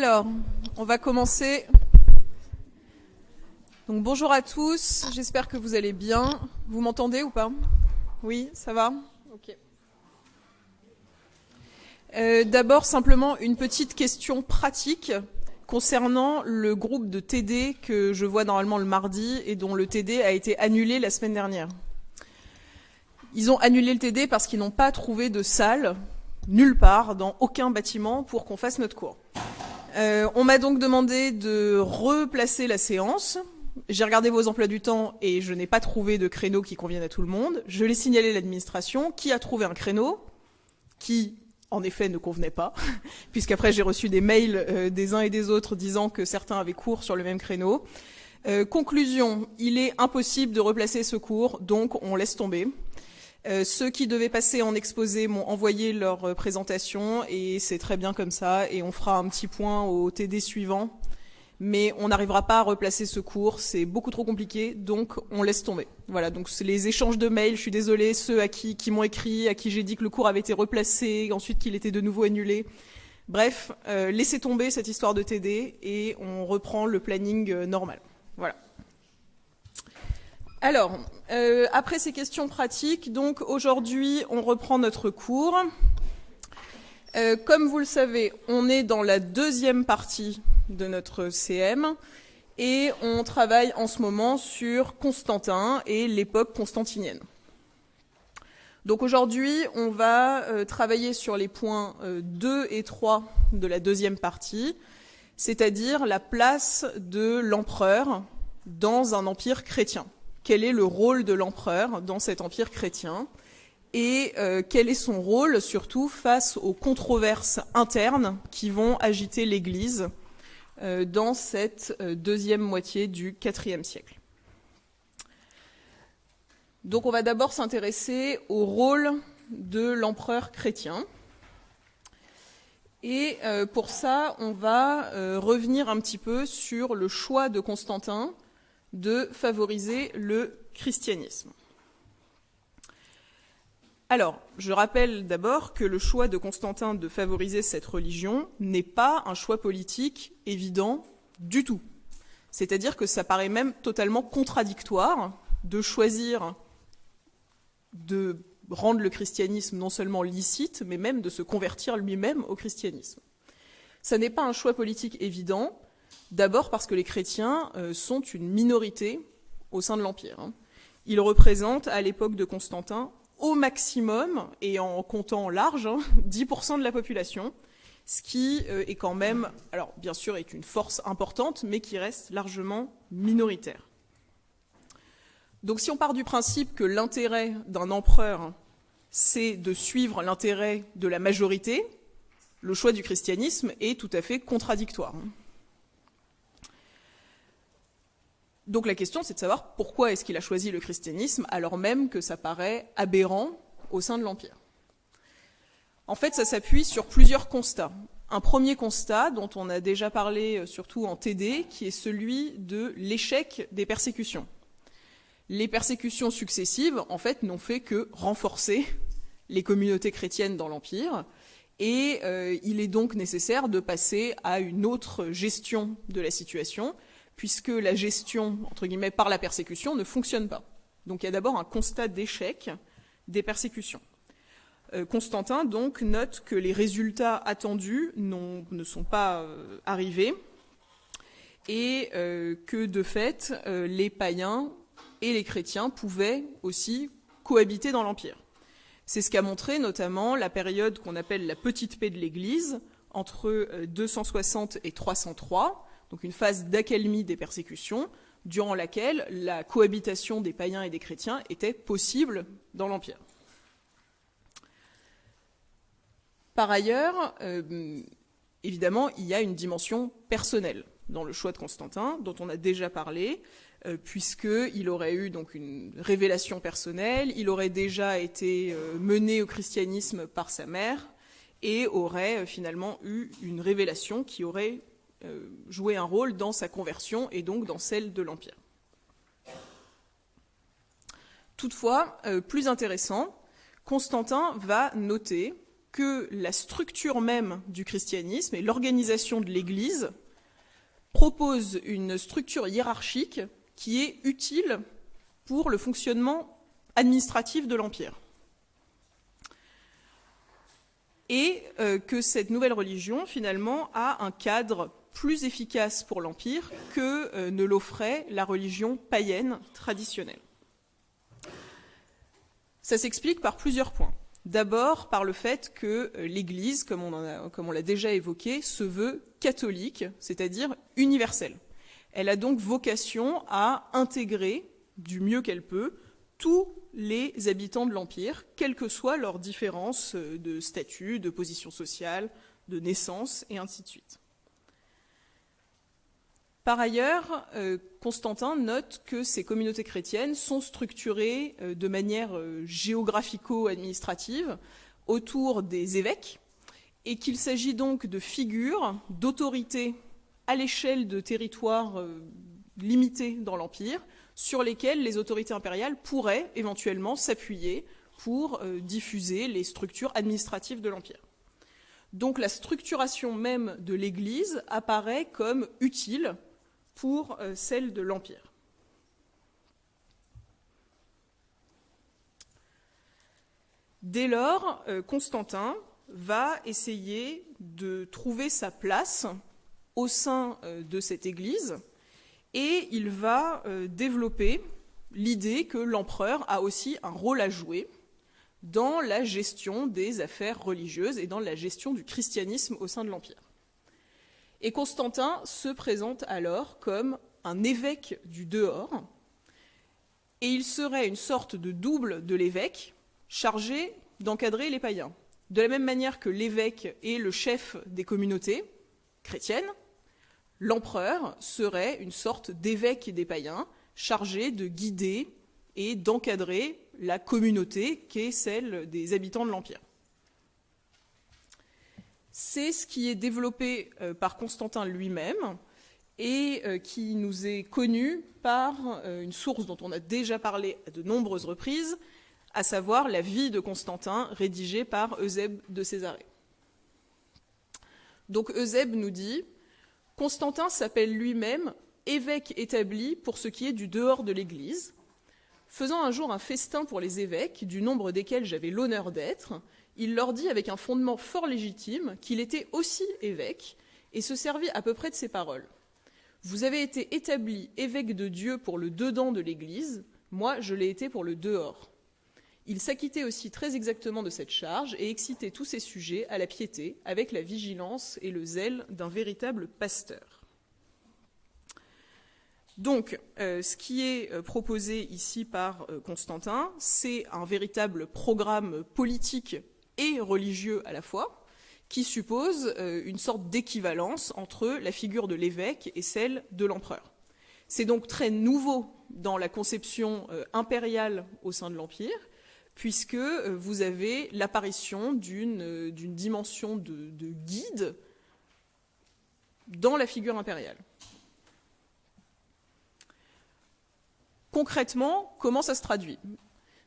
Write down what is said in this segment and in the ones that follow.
Alors, on va commencer. Donc bonjour à tous, j'espère que vous allez bien. Vous m'entendez ou pas? Oui, ça va? Ok. D'abord, simplement une petite question pratique concernant le groupe de TD que je vois normalement le mardi et dont le TD a été annulé la semaine dernière. Ils ont annulé le TD parce qu'ils n'ont pas trouvé de salle, nulle part, dans aucun bâtiment pour qu'on fasse notre cours. On m'a donc demandé de replacer la séance. J'ai regardé vos emplois du temps et je n'ai pas trouvé de créneau qui convienne à tout le monde. Je l'ai signalé à l'administration qui a trouvé un créneau qui, en effet, ne convenait pas, puisqu'après j'ai reçu des mails des uns et des autres disant que certains avaient cours sur le même créneau. Conclusion, il est impossible de replacer ce cours, donc on laisse tomber. Ceux qui devaient passer en exposé m'ont envoyé leur présentation et c'est très bien comme ça et on fera un petit point au TD suivant. Mais on n'arrivera pas à replacer ce cours, c'est beaucoup trop compliqué, donc on laisse tomber. Voilà, donc c'est les échanges de mails, je suis désolée, ceux qui m'ont écrit, à qui j'ai dit que le cours avait été replacé, ensuite qu'il était de nouveau annulé. Bref, laissez tomber cette histoire de TD et on reprend le planning normal. Voilà. Alors, après ces questions pratiques, donc aujourd'hui, on reprend notre cours. Comme vous le savez, on est dans la deuxième partie de notre CM et on travaille en ce moment sur Constantin et l'époque constantinienne. Donc aujourd'hui, on va travailler sur les points 2 et 3 de la deuxième partie, c'est-à-dire la place de l'empereur dans un empire chrétien. Quel est le rôle de l'empereur dans cet empire chrétien et quel est son rôle surtout face aux controverses internes qui vont agiter l'Église dans cette deuxième moitié du IVe siècle. Donc on va d'abord s'intéresser au rôle de l'empereur chrétien. Et pour ça, on va revenir un petit peu sur le choix de Constantin de favoriser le christianisme. Alors, je rappelle d'abord que le choix de Constantin de favoriser cette religion n'est pas un choix politique évident du tout. C'est-à-dire que ça paraît même totalement contradictoire de choisir de rendre le christianisme non seulement licite, mais même de se convertir lui-même au christianisme. Ça n'est pas un choix politique évident, d'abord parce que les chrétiens sont une minorité au sein de l'Empire. Ils représentent, à l'époque de Constantin, au maximum, et en comptant large, 10% de la population, ce qui est quand même, alors bien sûr est une force importante, mais qui reste largement minoritaire. Donc si on part du principe que l'intérêt d'un empereur, c'est de suivre l'intérêt de la majorité, le choix du christianisme est tout à fait contradictoire. Donc la question, c'est de savoir pourquoi est-ce qu'il a choisi le christianisme alors même que ça paraît aberrant au sein de l'Empire. En fait, ça s'appuie sur plusieurs constats. Un premier constat, dont on a déjà parlé surtout en TD, qui est celui de l'échec des persécutions. Les persécutions successives, en fait, n'ont fait que renforcer les communautés chrétiennes dans l'Empire, et il est donc nécessaire de passer à une autre gestion de la situation, puisque la gestion, entre guillemets, par la persécution ne fonctionne pas. Donc il y a d'abord un constat d'échec des persécutions. Constantin, donc, note que les résultats attendus ne sont pas arrivés et que, de fait, les païens et les chrétiens pouvaient aussi cohabiter dans l'Empire. C'est ce qu'a montré notamment la période qu'on appelle la petite paix de l'Église, entre 260 et 303, donc une phase d'accalmie des persécutions, durant laquelle la cohabitation des païens et des chrétiens était possible dans l'Empire. Par ailleurs, évidemment, il y a une dimension personnelle dans le choix de Constantin, dont on a déjà parlé, puisqu'il aurait eu donc une révélation personnelle, il aurait déjà été mené au christianisme par sa mère, et aurait finalement eu une révélation qui aurait joué un rôle dans sa conversion et donc dans celle de l'Empire. Toutefois, plus intéressant, Constantin va noter que la structure même du christianisme et l'organisation de l'Église proposent une structure hiérarchique qui est utile pour le fonctionnement administratif de l'Empire. Et que cette nouvelle religion, finalement, a un cadre plus efficace pour l'Empire que ne l'offrait la religion païenne traditionnelle. Ça s'explique par plusieurs points. D'abord, par le fait que l'Église, comme on l'a déjà évoqué, se veut catholique, c'est-à-dire universelle. Elle a donc vocation à intégrer, du mieux qu'elle peut, tous les habitants de l'Empire, quelles que soient leurs différences de statut, de position sociale, de naissance, et ainsi de suite. Par ailleurs, Constantin note que ces communautés chrétiennes sont structurées de manière géographico-administrative autour des évêques et qu'il s'agit donc de figures d'autorité à l'échelle de territoires limités dans l'Empire sur lesquels les autorités impériales pourraient éventuellement s'appuyer pour diffuser les structures administratives de l'Empire. Donc la structuration même de l'Église apparaît comme utile pour celle de l'Empire. Dès lors, Constantin va essayer de trouver sa place au sein de cette Église et il va développer l'idée que l'empereur a aussi un rôle à jouer dans la gestion des affaires religieuses et dans la gestion du christianisme au sein de l'Empire. Et Constantin se présente alors comme un évêque du dehors, et il serait une sorte de double de l'évêque chargé d'encadrer les païens. De la même manière que l'évêque est le chef des communautés chrétiennes, l'empereur serait une sorte d'évêque des païens chargé de guider et d'encadrer la communauté qui est celle des habitants de l'Empire. C'est ce qui est développé par Constantin lui-même et qui nous est connu par une source dont on a déjà parlé à de nombreuses reprises, à savoir la vie de Constantin rédigée par Eusèbe de Césarée. Donc Eusèbe nous dit « Constantin s'appelle lui-même évêque établi pour ce qui est du dehors de l'Église. Faisant un jour un festin pour les évêques, du nombre desquels j'avais l'honneur d'être, il leur dit avec un fondement fort légitime qu'il était aussi évêque et se servit à peu près de ces paroles. Vous avez été établi évêque de Dieu pour le dedans de l'Église, moi je l'ai été pour le dehors. Il s'acquittait aussi très exactement de cette charge et excitait tous ses sujets à la piété avec la vigilance et le zèle d'un véritable pasteur. » Donc, ce qui est proposé ici par Constantin, c'est un véritable programme politique et religieux à la fois, qui suppose une sorte d'équivalence entre la figure de l'évêque et celle de l'empereur. C'est donc très nouveau dans la conception impériale au sein de l'Empire, puisque vous avez l'apparition d'une dimension de guide dans la figure impériale. Concrètement, comment ça se traduit ?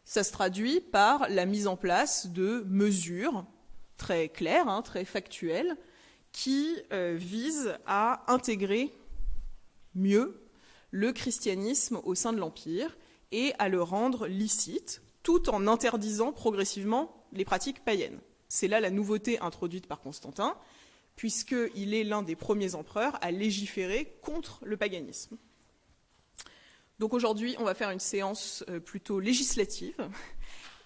Ça se traduit par la mise en place de mesures très claires, très factuelles, qui visent à intégrer mieux le christianisme au sein de l'Empire et à le rendre licite, tout en interdisant progressivement les pratiques païennes. C'est là la nouveauté introduite par Constantin, puisqu'il est l'un des premiers empereurs à légiférer contre le paganisme. Donc aujourd'hui, on va faire une séance plutôt législative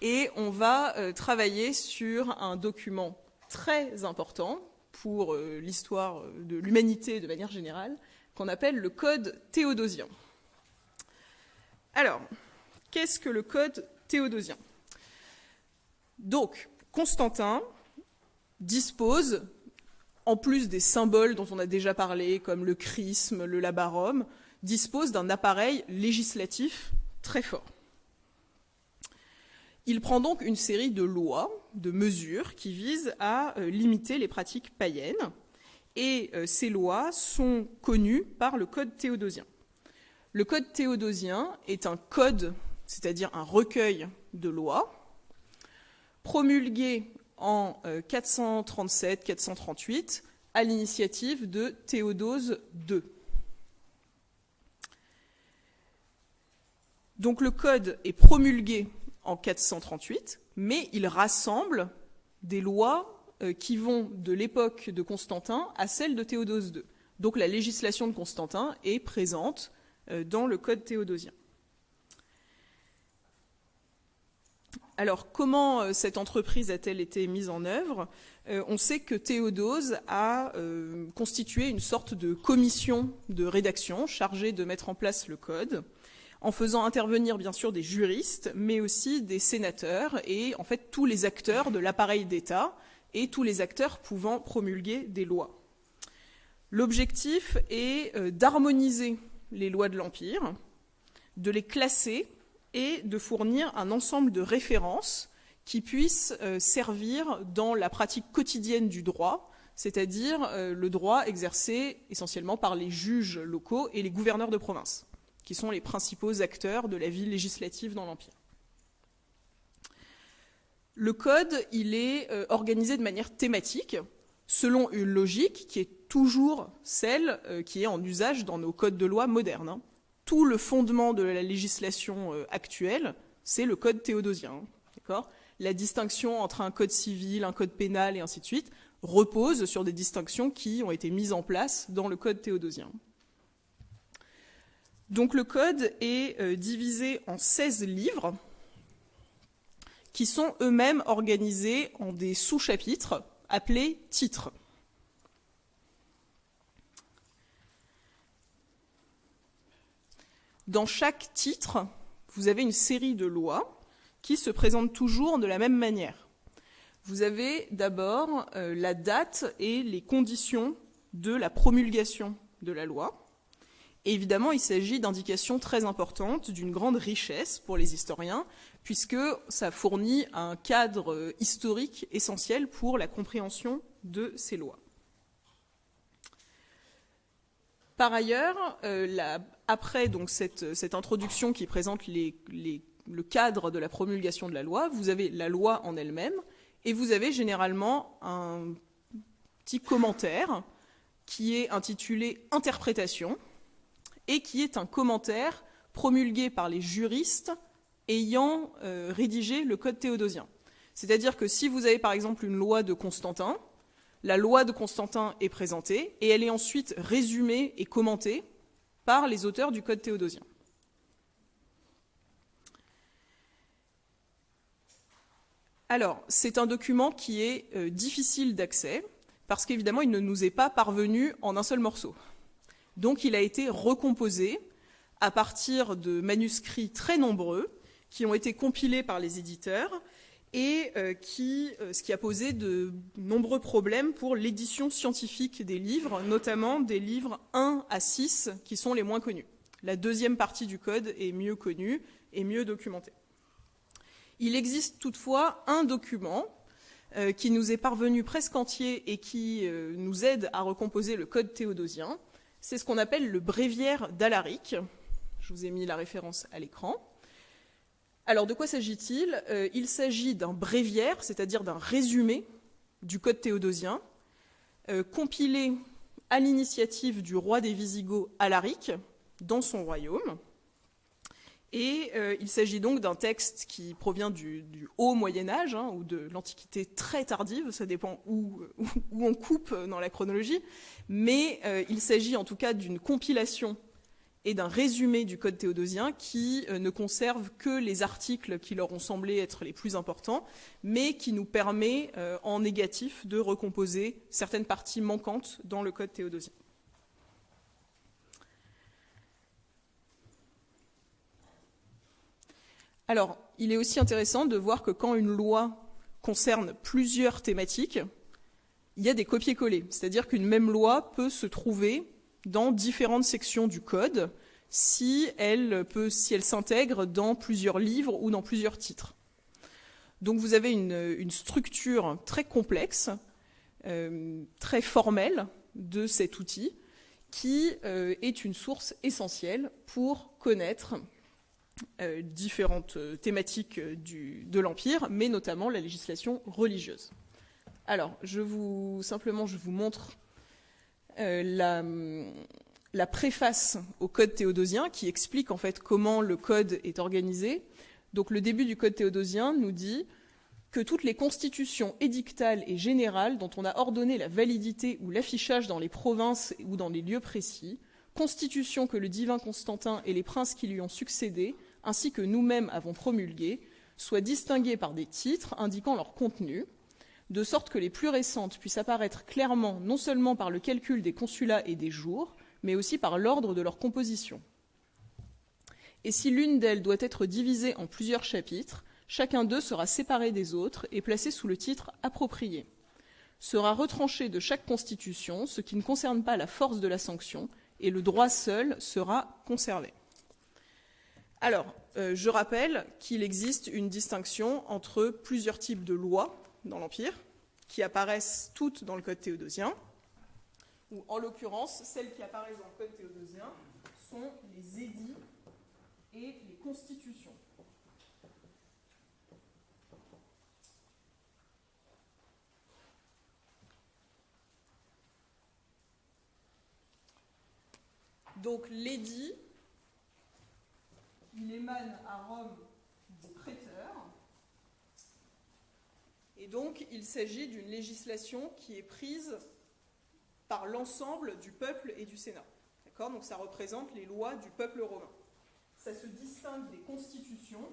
et on va travailler sur un document très important pour l'histoire de l'humanité de manière générale, qu'on appelle le Code théodosien. Alors, qu'est-ce que le Code théodosien ? Donc, Constantin dispose, en plus des symboles dont on a déjà parlé, comme le chrisme, le labarum, dispose d'un appareil législatif très fort. Il prend donc une série de lois, de mesures qui visent à limiter les pratiques païennes, et ces lois sont connues par le Code théodosien. Le Code théodosien est un code, c'est-à-dire un recueil de lois, promulgué en 437-438 à l'initiative de Théodose II. Donc le code est promulgué en 438, mais il rassemble des lois qui vont de l'époque de Constantin à celle de Théodose II. Donc la législation de Constantin est présente dans le code théodosien. Alors, comment cette entreprise a-t-elle été mise en œuvre ? On sait que Théodose a constitué une sorte de commission de rédaction chargée de mettre en place le code, en faisant intervenir bien sûr des juristes, mais aussi des sénateurs et en fait tous les acteurs de l'appareil d'État et tous les acteurs pouvant promulguer des lois. L'objectif est d'harmoniser les lois de l'Empire, de les classer et de fournir un ensemble de références qui puissent servir dans la pratique quotidienne du droit, c'est-à-dire le droit exercé essentiellement par les juges locaux et les gouverneurs de province, qui sont les principaux acteurs de la vie législative dans l'Empire. Le code, il est organisé de manière thématique, selon une logique qui est toujours celle qui est en usage dans nos codes de loi modernes. Tout le fondement de la législation actuelle, c'est le code théodosien. D'accord ? La distinction entre un code civil, un code pénal et ainsi de suite repose sur des distinctions qui ont été mises en place dans le code théodosien. Donc le code est divisé en 16 livres qui sont eux-mêmes organisés en des sous-chapitres appelés titres. Dans chaque titre, vous avez une série de lois qui se présentent toujours de la même manière. Vous avez d'abord la date et les conditions de la promulgation de la loi. Et évidemment, il s'agit d'indications très importantes, d'une grande richesse pour les historiens, puisque ça fournit un cadre historique essentiel pour la compréhension de ces lois. Par ailleurs, après donc cette introduction qui présente le cadre de la promulgation de la loi, vous avez la loi en elle-même, et vous avez généralement un petit commentaire qui est intitulé « Interprétation », et qui est un commentaire promulgué par les juristes ayant rédigé le code théodosien. C'est-à-dire que si vous avez par exemple une loi de Constantin, la loi de Constantin est présentée et elle est ensuite résumée et commentée par les auteurs du code théodosien. Alors, c'est un document qui est difficile d'accès parce qu'évidemment, il ne nous est pas parvenu en un seul morceau. Donc, il a été recomposé à partir de manuscrits très nombreux qui ont été compilés par les éditeurs et ce qui a posé de nombreux problèmes pour l'édition scientifique des livres, notamment des livres 1 à 6 qui sont les moins connus. La deuxième partie du code est mieux connue et mieux documentée. Il existe toutefois un document qui nous est parvenu presque entier et qui nous aide à recomposer le code théodosien. C'est ce qu'on appelle le bréviaire d'Alaric. Je vous ai mis la référence à l'écran. Alors, de quoi s'agit-il ? Il s'agit d'un bréviaire, c'est-à-dire d'un résumé du code théodosien, compilé à l'initiative du roi des Visigoths, Alaric, dans son royaume. Et il s'agit donc d'un texte qui provient du haut Moyen-Âge, ou de l'Antiquité très tardive, ça dépend où on coupe dans la chronologie, mais il s'agit en tout cas d'une compilation et d'un résumé du code théodosien qui ne conserve que les articles qui leur ont semblé être les plus importants, mais qui nous permet en négatif de recomposer certaines parties manquantes dans le code théodosien. Alors, il est aussi intéressant de voir que quand une loi concerne plusieurs thématiques, il y a des copier-coller, c'est-à-dire qu'une même loi peut se trouver dans différentes sections du code si elle s'intègre dans plusieurs livres ou dans plusieurs titres. Donc vous avez une structure très complexe, très formelle de cet outil qui est une source essentielle pour connaître différentes thématiques de l'Empire, mais notamment la législation religieuse. Alors, je vous montre la préface au Code théodosien qui explique en fait comment le Code est organisé. Donc, le début du Code théodosien nous dit que toutes les constitutions édictales et générales dont on a ordonné la validité ou l'affichage dans les provinces ou dans les lieux précis, constitutions que le divin Constantin et les princes qui lui ont succédé, ainsi que nous-mêmes avons promulguées, soient distinguées par des titres indiquant leur contenu, de sorte que les plus récentes puissent apparaître clairement non seulement par le calcul des consulats et des jours, mais aussi par l'ordre de leur composition. Et si l'une d'elles doit être divisée en plusieurs chapitres, chacun d'eux sera séparé des autres et placé sous le titre approprié. Sera retranché de chaque constitution ce qui ne concerne pas la force de la sanction, et le droit seul sera conservé. Alors, je rappelle qu'il existe une distinction entre plusieurs types de lois dans l'Empire, qui apparaissent toutes dans le Code théodosien, ou en l'occurrence, celles qui apparaissent dans le Code théodosien sont les édits et les constitutions. Donc l'édit, il émane à Rome des préteurs, et donc il s'agit d'une législation qui est prise par l'ensemble du peuple et du Sénat. D'accord ? Donc ça représente les lois du peuple romain. Ça se distingue des constitutions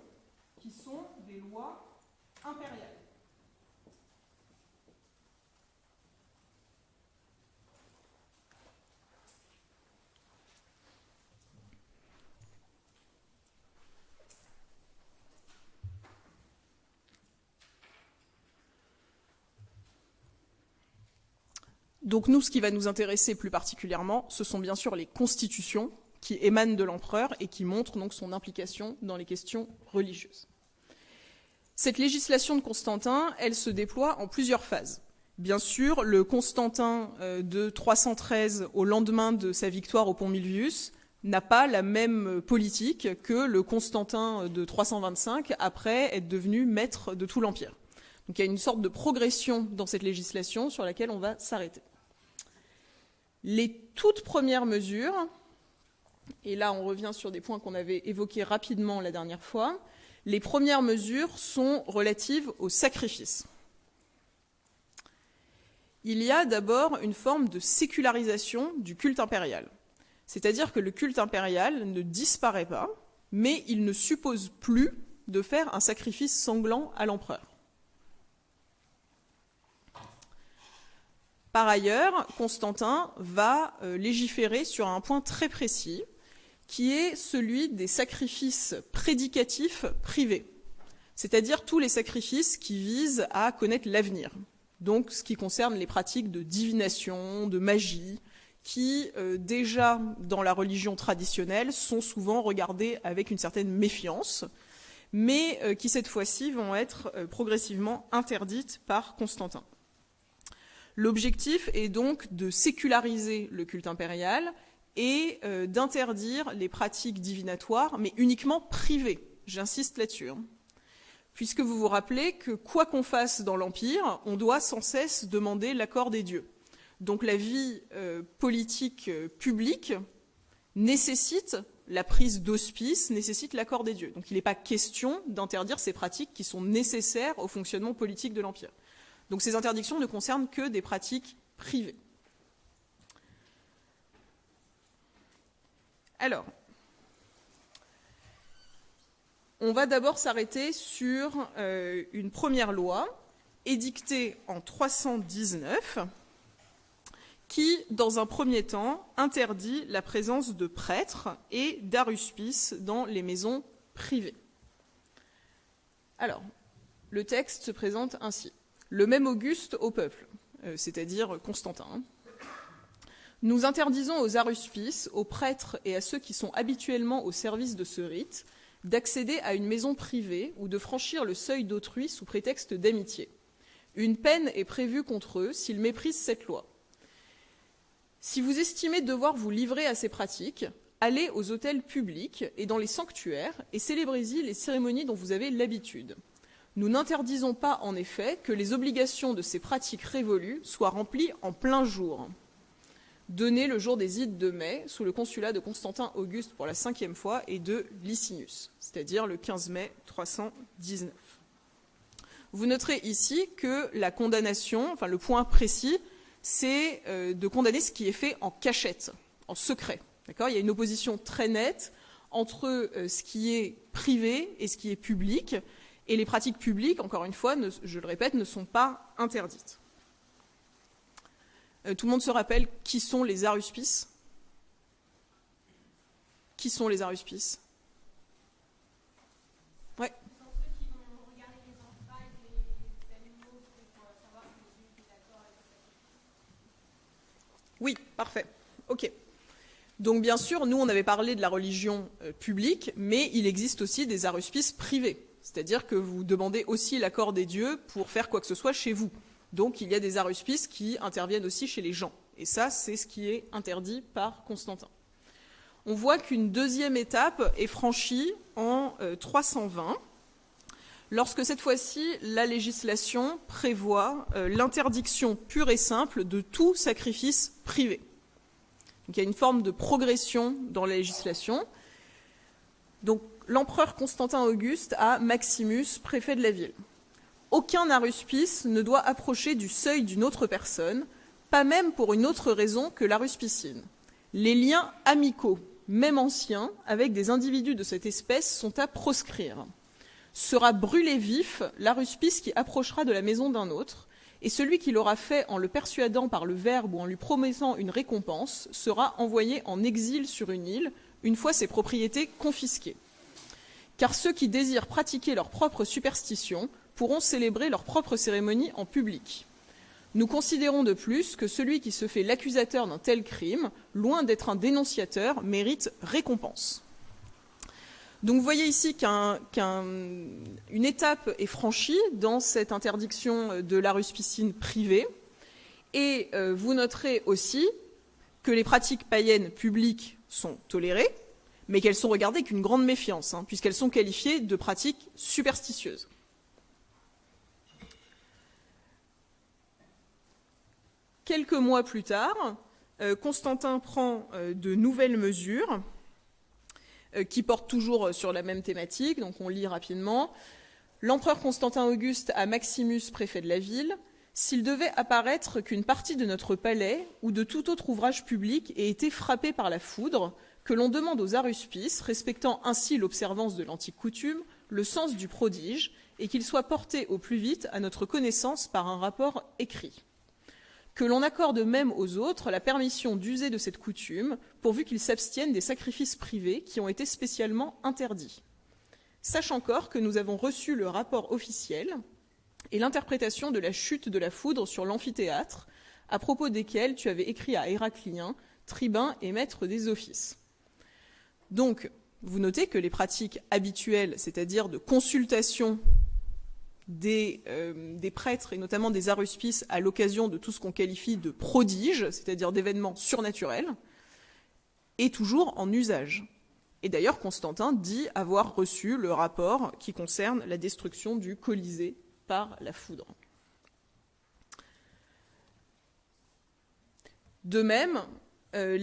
qui sont des lois impériales. Donc nous, ce qui va nous intéresser plus particulièrement, ce sont bien sûr les constitutions qui émanent de l'empereur et qui montrent donc son implication dans les questions religieuses. Cette législation de Constantin, elle se déploie en plusieurs phases. Bien sûr, le Constantin de 313 au lendemain de sa victoire au Pont Milvius n'a pas la même politique que le Constantin de 325 après être devenu maître de tout l'Empire. Donc il y a une sorte de progression dans cette législation sur laquelle on va s'arrêter. Les toutes premières mesures, et là on revient sur des points qu'on avait évoqués rapidement la dernière fois, les premières mesures sont relatives au sacrifice. Il y a d'abord une forme de sécularisation du culte impérial. C'est-à-dire que le culte impérial ne disparaît pas, mais il ne suppose plus de faire un sacrifice sanglant à l'empereur. Par ailleurs, Constantin va légiférer sur un point très précis, qui est celui des sacrifices prédicatifs privés, c'est-à-dire tous les sacrifices qui visent à connaître l'avenir. Donc ce qui concerne les pratiques de divination, de magie, qui déjà dans la religion traditionnelle sont souvent regardées avec une certaine méfiance, mais qui cette fois-ci vont être progressivement interdites par Constantin. L'objectif est donc de séculariser le culte impérial et d'interdire les pratiques divinatoires, mais uniquement privées. J'insiste là-dessus. Puisque vous vous rappelez que quoi qu'on fasse dans l'Empire, on doit sans cesse demander l'accord des dieux. Donc la vie politique publique nécessite la prise d'auspices, nécessite l'accord des dieux. Donc il n'est pas question d'interdire ces pratiques qui sont nécessaires au fonctionnement politique de l'Empire. Donc ces interdictions ne concernent que des pratiques privées. Alors, on va d'abord s'arrêter sur une première loi édictée en 319 qui, dans un premier temps, interdit la présence de prêtres et d'aruspices dans les maisons privées. Alors, le texte se présente ainsi. Le même Auguste au peuple, c'est-à-dire Constantin. Nous interdisons aux aruspices, aux prêtres et à ceux qui sont habituellement au service de ce rite d'accéder à une maison privée ou de franchir le seuil d'autrui sous prétexte d'amitié. Une peine est prévue contre eux s'ils méprisent cette loi. Si vous estimez devoir vous livrer à ces pratiques, allez aux autels publics et dans les sanctuaires et célébrez-y les cérémonies dont vous avez l'habitude. Nous n'interdisons pas, en effet, que les obligations de ces pratiques révolues soient remplies en plein jour. Donné le jour des Ides de mai, sous le consulat de Constantin Auguste pour la 5e fois et de Licinius, c'est-à-dire le 15 mai 319. Vous noterez ici que la condamnation, enfin le point précis, c'est de condamner ce qui est fait en cachette, en secret. D'accord ? Il y a une opposition très nette entre ce qui est privé et ce qui est public, et les pratiques publiques, encore une fois, je le répète, ne sont pas interdites. Tout le monde se rappelle qui sont les aruspices ? Qui sont les aruspices ? Ouais. Oui, parfait. Ok. Donc bien sûr, nous on avait parlé de la religion publique, mais il existe aussi des aruspices privés. C'est-à-dire que vous demandez aussi l'accord des dieux pour faire quoi que ce soit chez vous. Donc il y a des aruspices qui interviennent aussi chez les gens. Et ça, c'est ce qui est interdit par Constantin. On voit qu'une deuxième étape est franchie en 320, lorsque cette fois-ci, la législation prévoit l'interdiction pure et simple de tout sacrifice privé. Donc il y a une forme de progression dans la législation. Donc l'empereur Constantin Auguste a Maximus, préfet de la ville. Aucun aruspice ne doit approcher du seuil d'une autre personne, pas même pour une autre raison que l'aruspicine. Les liens amicaux, même anciens, avec des individus de cette espèce sont à proscrire. Sera brûlé vif l'aruspice qui approchera de la maison d'un autre, et celui qui l'aura fait en le persuadant par le verbe ou en lui promettant une récompense sera envoyé en exil sur une île, une fois ses propriétés confisquées. Car ceux qui désirent pratiquer leur propre superstition pourront célébrer leur propre cérémonie en public. Nous considérons de plus que celui qui se fait l'accusateur d'un tel crime, loin d'être un dénonciateur, mérite récompense. Donc vous voyez ici qu'une étape est franchie dans cette interdiction de l'aruspicine privée. Et vous noterez aussi que les pratiques païennes publiques sont tolérées, mais qu'elles sont regardées avec une grande méfiance, puisqu'elles sont qualifiées de pratiques superstitieuses. Quelques mois plus tard, Constantin prend de nouvelles mesures qui portent toujours sur la même thématique, donc on lit rapidement. L'empereur Constantin Auguste a Maximus, préfet de la ville. S'il devait apparaître qu'une partie de notre palais ou de tout autre ouvrage public ait été frappée par la foudre, que l'on demande aux aruspices, respectant ainsi l'observance de l'antique coutume, le sens du prodige, et qu'il soit porté au plus vite à notre connaissance par un rapport écrit. Que l'on accorde même aux autres la permission d'user de cette coutume, pourvu qu'ils s'abstiennent des sacrifices privés qui ont été spécialement interdits. Sache encore que nous avons reçu le rapport officiel et l'interprétation de la chute de la foudre sur l'amphithéâtre, à propos desquels tu avais écrit à Héraclien, tribun et maître des offices. Donc, vous notez que les pratiques habituelles, c'est-à-dire de consultation des prêtres et notamment des aruspices à l'occasion de tout ce qu'on qualifie de prodiges, c'est-à-dire d'événements surnaturels, est toujours en usage. Et d'ailleurs, Constantin dit avoir reçu le rapport qui concerne la destruction du Colisée par la foudre. De même, la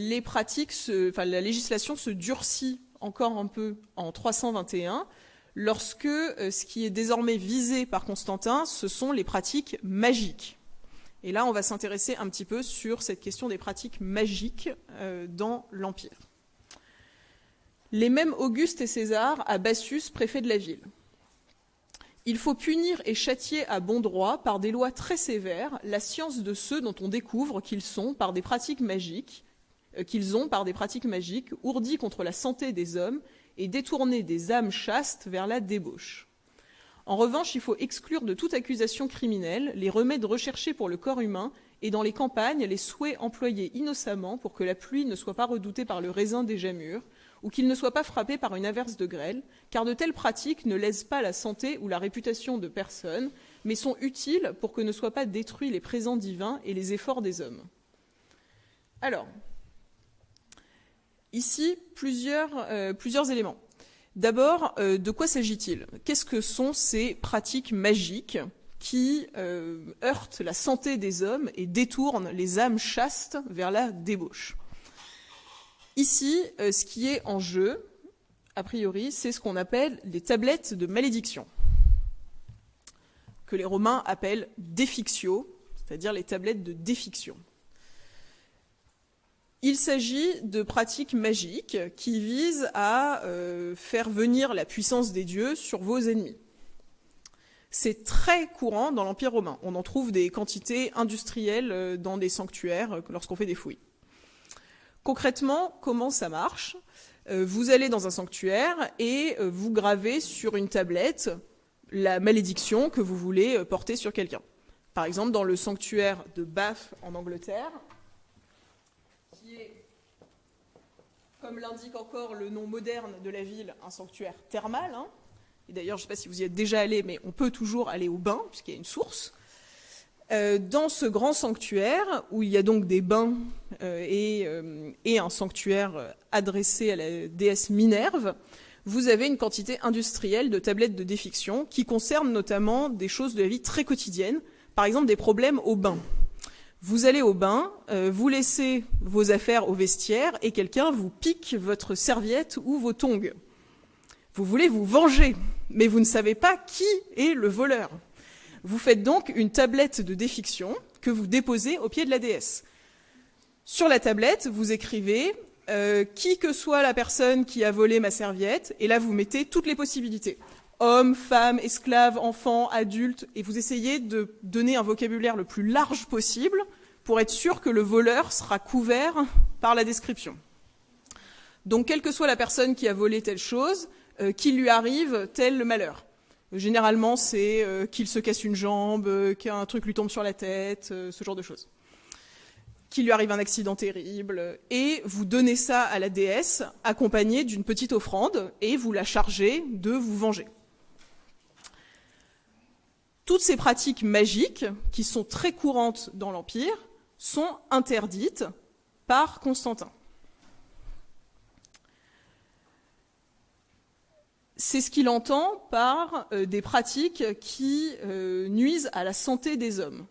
législation se durcit encore un peu en 321, lorsque ce qui est désormais visé par Constantin, ce sont les pratiques magiques. Et là, on va s'intéresser un petit peu sur cette question des pratiques magiques dans l'Empire. Les mêmes Auguste et César à Bassus, préfet de la ville. Il faut punir et châtier à bon droit, par des lois très sévères, la science de ceux dont on découvre qu'ils ont, par des pratiques magiques, ourdis contre la santé des hommes, et détourner des âmes chastes vers la débauche. En revanche, il faut exclure de toute accusation criminelle les remèdes recherchés pour le corps humain et dans les campagnes les souhaits employés innocemment pour que la pluie ne soit pas redoutée par le raisin déjà mûr ou qu'il ne soit pas frappé par une averse de grêle, car de telles pratiques ne lèsent pas la santé ou la réputation de personne, mais sont utiles pour que ne soient pas détruits les présents divins et les efforts des hommes. Alors, ici, plusieurs éléments. D'abord, de quoi s'agit-il? Qu'est-ce que sont ces pratiques magiques qui heurtent la santé des hommes et détournent les âmes chastes vers la débauche? Ici, ce qui est en jeu, a priori, c'est ce qu'on appelle les tablettes de malédiction, que les Romains appellent défictio, c'est-à-dire les tablettes de défiction. Il s'agit de pratiques magiques qui visent à faire venir la puissance des dieux sur vos ennemis. C'est très courant dans l'Empire romain. On en trouve des quantités industrielles dans des sanctuaires lorsqu'on fait des fouilles. Concrètement, comment ça marche? Vous allez dans un sanctuaire et vous gravez sur une tablette la malédiction que vous voulez porter sur quelqu'un. Par exemple, dans le sanctuaire de Bath en Angleterre, qui est, comme l'indique encore le nom moderne de la ville, un sanctuaire thermal. Et d'ailleurs, je ne sais pas si vous y êtes déjà allé, mais on peut toujours aller au bain, puisqu'il y a une source. Dans ce grand sanctuaire, où il y a donc des bains et un sanctuaire adressé à la déesse Minerve, vous avez une quantité industrielle de tablettes de défiction qui concernent notamment des choses de la vie très quotidienne, par exemple des problèmes au bain. Vous allez au bain, vous laissez vos affaires au vestiaire et quelqu'un vous pique votre serviette ou vos tongs. Vous voulez vous venger, mais vous ne savez pas qui est le voleur. Vous faites donc une tablette de défiction que vous déposez au pied de la déesse. Sur la tablette, vous écrivez qui que soit la personne qui a volé ma serviette, et là vous mettez toutes les possibilités. Hommes, femmes, esclaves, enfants, adultes, et vous essayez de donner un vocabulaire le plus large possible pour être sûr que le voleur sera couvert par la description. Donc, quelle que soit la personne qui a volé telle chose, qu'il lui arrive tel malheur. Généralement, c'est qu'il se casse une jambe, qu'un truc lui tombe sur la tête, ce genre de choses. Qu'il lui arrive un accident terrible, et vous donnez ça à la déesse, accompagné d'une petite offrande, et vous la chargez de vous venger. Toutes ces pratiques magiques, qui sont très courantes dans l'Empire, sont interdites par Constantin. C'est ce qu'il entend par des pratiques qui nuisent à la santé des hommes.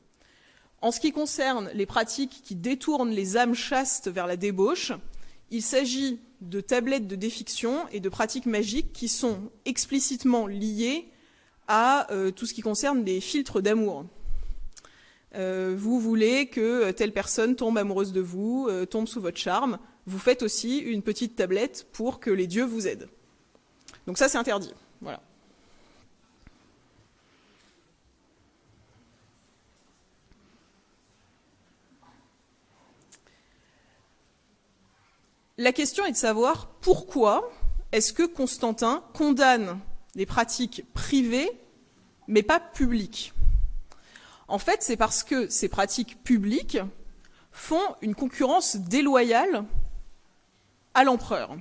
En ce qui concerne les pratiques qui détournent les âmes chastes vers la débauche, il s'agit de tablettes de défiction et de pratiques magiques qui sont explicitement liées à tout ce qui concerne les filtres d'amour. Vous voulez que telle personne tombe amoureuse de vous, tombe sous votre charme, vous faites aussi une petite tablette pour que les dieux vous aident. Donc ça, c'est interdit. Voilà. La question est de savoir pourquoi est-ce que Constantin condamne les pratiques privées, mais pas publiques. En fait, c'est parce que ces pratiques publiques font une concurrence déloyale à l'empereur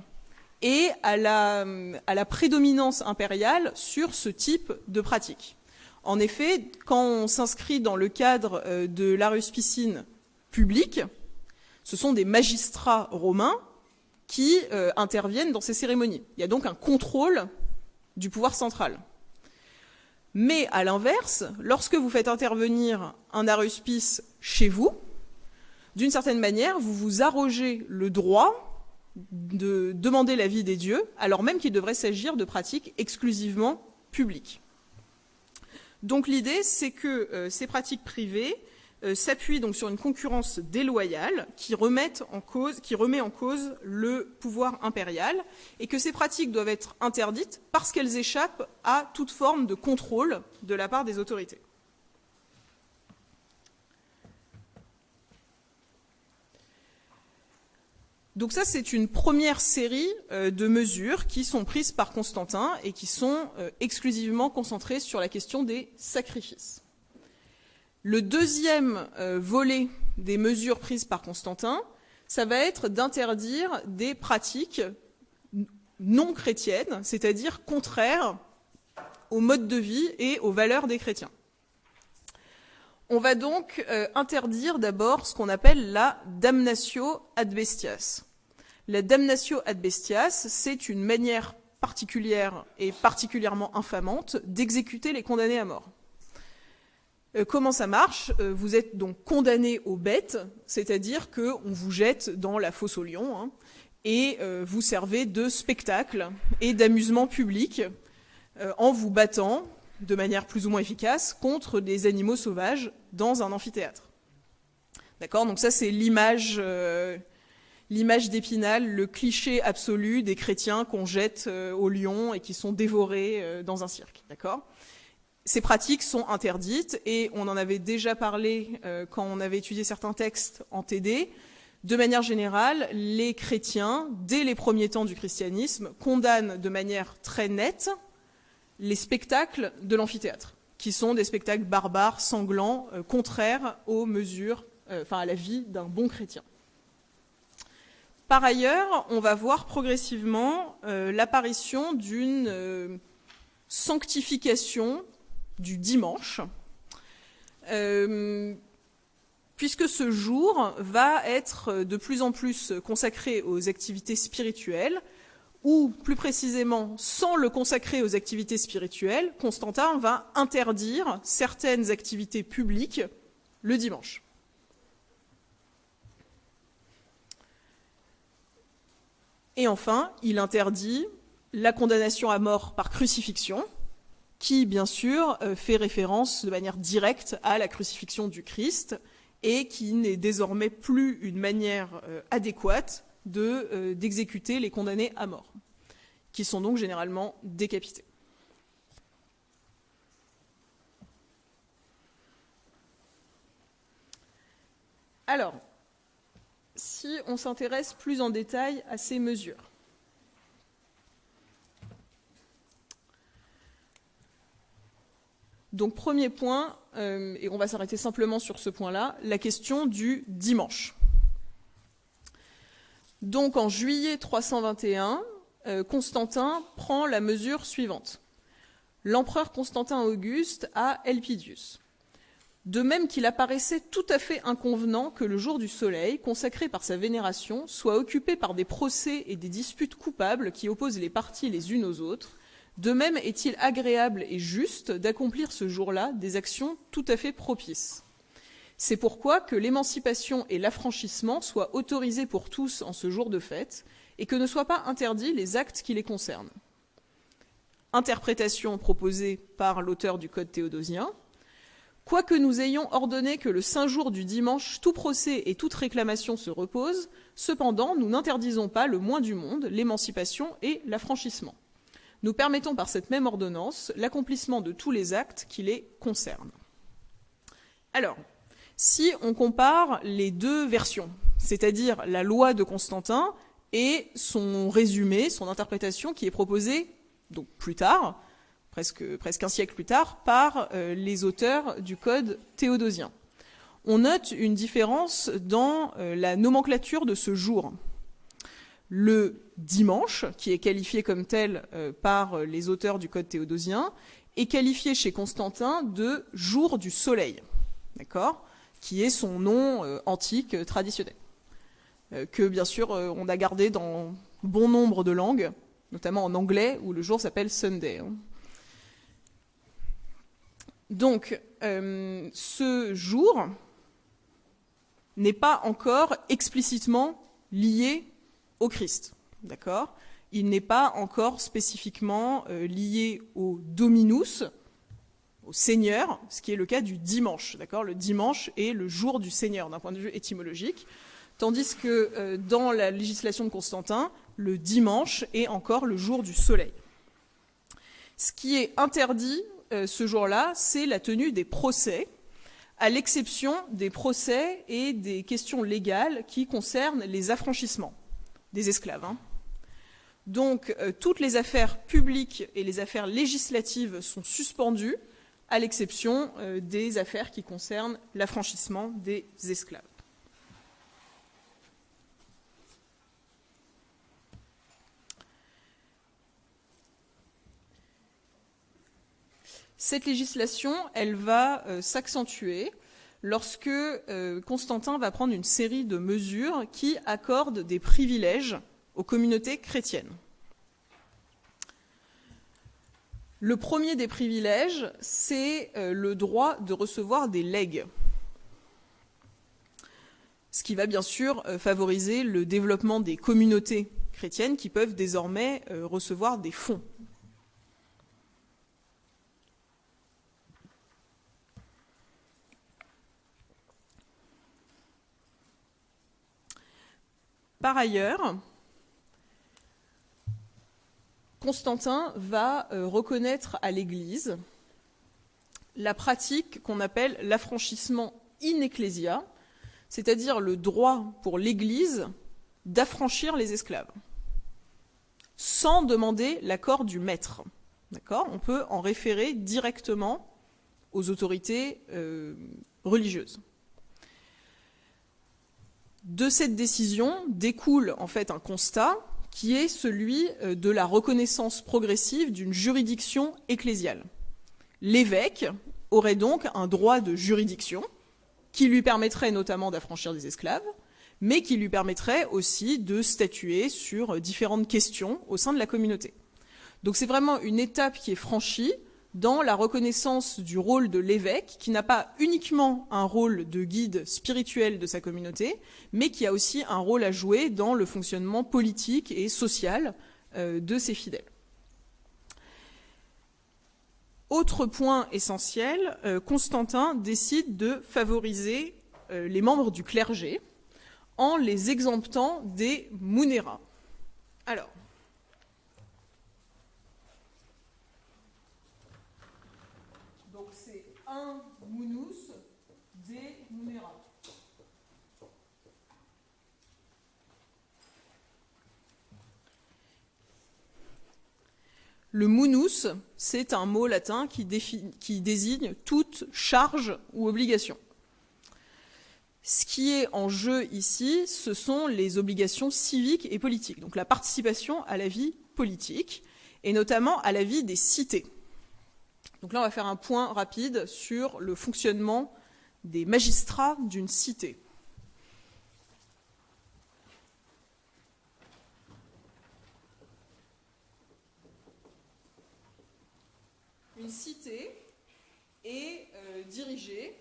et à la prédominance impériale sur ce type de pratique. En effet, quand on s'inscrit dans le cadre de l'aruspicine publique, ce sont des magistrats romains qui interviennent dans ces cérémonies. Il y a donc un contrôle du pouvoir central. Mais à l'inverse, lorsque vous faites intervenir un aruspice chez vous, d'une certaine manière, vous vous arrogez le droit de demander l'avis des dieux, alors même qu'il devrait s'agir de pratiques exclusivement publiques. Donc l'idée, c'est que ces pratiques privées s'appuient donc sur une concurrence déloyale qui remet en cause le pouvoir impérial, et que ces pratiques doivent être interdites parce qu'elles échappent à toute forme de contrôle de la part des autorités. Donc ça, c'est une première série de mesures qui sont prises par Constantin et qui sont exclusivement concentrées sur la question des sacrifices. Le deuxième volet des mesures prises par Constantin, ça va être d'interdire des pratiques non chrétiennes, c'est-à-dire contraires au mode de vie et aux valeurs des chrétiens. On va donc interdire d'abord ce qu'on appelle la damnatio ad bestias. La damnatio ad bestias, c'est une manière particulière et particulièrement infamante d'exécuter les condamnés à mort. Comment ça marche? Vous êtes donc condamné aux bêtes, c'est-à-dire qu'on vous jette dans la fosse aux lions, hein, et vous servez de spectacle et d'amusement public en vous battant de manière plus ou moins efficace contre des animaux sauvages dans un amphithéâtre. D'accord? Donc ça, c'est l'image d'Épinal, le cliché absolu des chrétiens qu'on jette aux lions et qui sont dévorés dans un cirque. D'accord? Ces pratiques sont interdites et on en avait déjà parlé quand on avait étudié certains textes en TD. De manière générale, les chrétiens, dès les premiers temps du christianisme, condamnent de manière très nette les spectacles de l'amphithéâtre, qui sont des spectacles barbares, sanglants, contraires aux mesures, à la vie d'un bon chrétien. Par ailleurs, on va voir progressivement l'apparition d'une sanctification du dimanche, puisque ce jour va être de plus en plus consacré aux activités spirituelles, ou plus précisément, sans le consacrer aux activités spirituelles, Constantin va interdire certaines activités publiques le dimanche. Et enfin, il interdit la condamnation à mort par crucifixion, qui, bien sûr, fait référence de manière directe à la crucifixion du Christ, et qui n'est désormais plus une manière adéquate d'exécuter les condamnés à mort, qui sont donc généralement décapités. Alors, si on s'intéresse plus en détail à ces mesures. Donc, premier point, et on va s'arrêter simplement sur ce point-là, la question du dimanche. Donc, en juillet 321, Constantin prend la mesure suivante. L'empereur Constantin Auguste a Elpidius. De même qu'il apparaissait tout à fait inconvenant que le jour du soleil, consacré par sa vénération, soit occupé par des procès et des disputes coupables qui opposent les parties les unes aux autres, de même est-il agréable et juste d'accomplir ce jour-là des actions tout à fait propices. C'est pourquoi que l'émancipation et l'affranchissement soient autorisés pour tous en ce jour de fête, et que ne soient pas interdits les actes qui les concernent. Interprétation proposée par l'auteur du Code théodosien. Quoique nous ayons ordonné que le saint jour du dimanche, tout procès et toute réclamation se repose, cependant, nous n'interdisons pas le moins du monde l'émancipation et l'affranchissement. Nous permettons par cette même ordonnance l'accomplissement de tous les actes qui les concernent. Alors, si on compare les deux versions, c'est-à-dire la loi de Constantin et son résumé, son interprétation qui est proposée donc plus tard, presque un siècle plus tard, par les auteurs du Code théodosien. On note une différence dans la nomenclature de ce jour. Le dimanche, qui est qualifié comme tel par les auteurs du Code théodosien, est qualifié chez Constantin de jour du soleil, d'accord, qui est son nom antique traditionnel, que bien sûr on a gardé dans bon nombre de langues, notamment en anglais où le jour s'appelle Sunday. Donc, ce jour n'est pas encore explicitement lié au Christ, d'accord ? Il n'est pas encore spécifiquement lié au Dominus, au Seigneur, ce qui est le cas du dimanche, d'accord ? Le dimanche est le jour du Seigneur d'un point de vue étymologique, tandis que dans la législation de Constantin, le dimanche est encore le jour du soleil. Ce qui est interdit ce jour-là, c'est la tenue des procès, à l'exception des procès et des questions légales qui concernent les affranchissements des esclaves. Donc, toutes les affaires publiques et les affaires législatives sont suspendues, à l'exception des affaires qui concernent l'affranchissement des esclaves. Cette législation, elle va s'accentuer lorsque Constantin va prendre une série de mesures qui accordent des privilèges aux communautés chrétiennes. Le premier des privilèges, c'est le droit de recevoir des legs. Ce qui va bien sûr favoriser le développement des communautés chrétiennes qui peuvent désormais recevoir des fonds. Par ailleurs, Constantin va reconnaître à l'Église la pratique qu'on appelle l'affranchissement in ecclesia, c'est-à-dire le droit pour l'Église d'affranchir les esclaves, sans demander l'accord du maître. D'accord ? On peut en référer directement aux autorités religieuses. De cette décision découle en fait un constat qui est celui de la reconnaissance progressive d'une juridiction ecclésiale. L'évêque aurait donc un droit de juridiction qui lui permettrait notamment d'affranchir des esclaves, mais qui lui permettrait aussi de statuer sur différentes questions au sein de la communauté. Donc c'est vraiment une étape qui est franchie dans la reconnaissance du rôle de l'évêque, qui n'a pas uniquement un rôle de guide spirituel de sa communauté, mais qui a aussi un rôle à jouer dans le fonctionnement politique et social de ses fidèles. Autre point essentiel, Constantin décide de favoriser les membres du clergé en les exemptant des munera. Alors, donc c'est un munus des munera. Le munus, c'est un mot latin qui désigne toute charge ou obligation. Ce qui est en jeu ici, ce sont les obligations civiques et politiques, donc la participation à la vie politique, et notamment à la vie des cités. Donc là, on va faire un point rapide sur le fonctionnement des magistrats d'une cité. Une cité est dirigée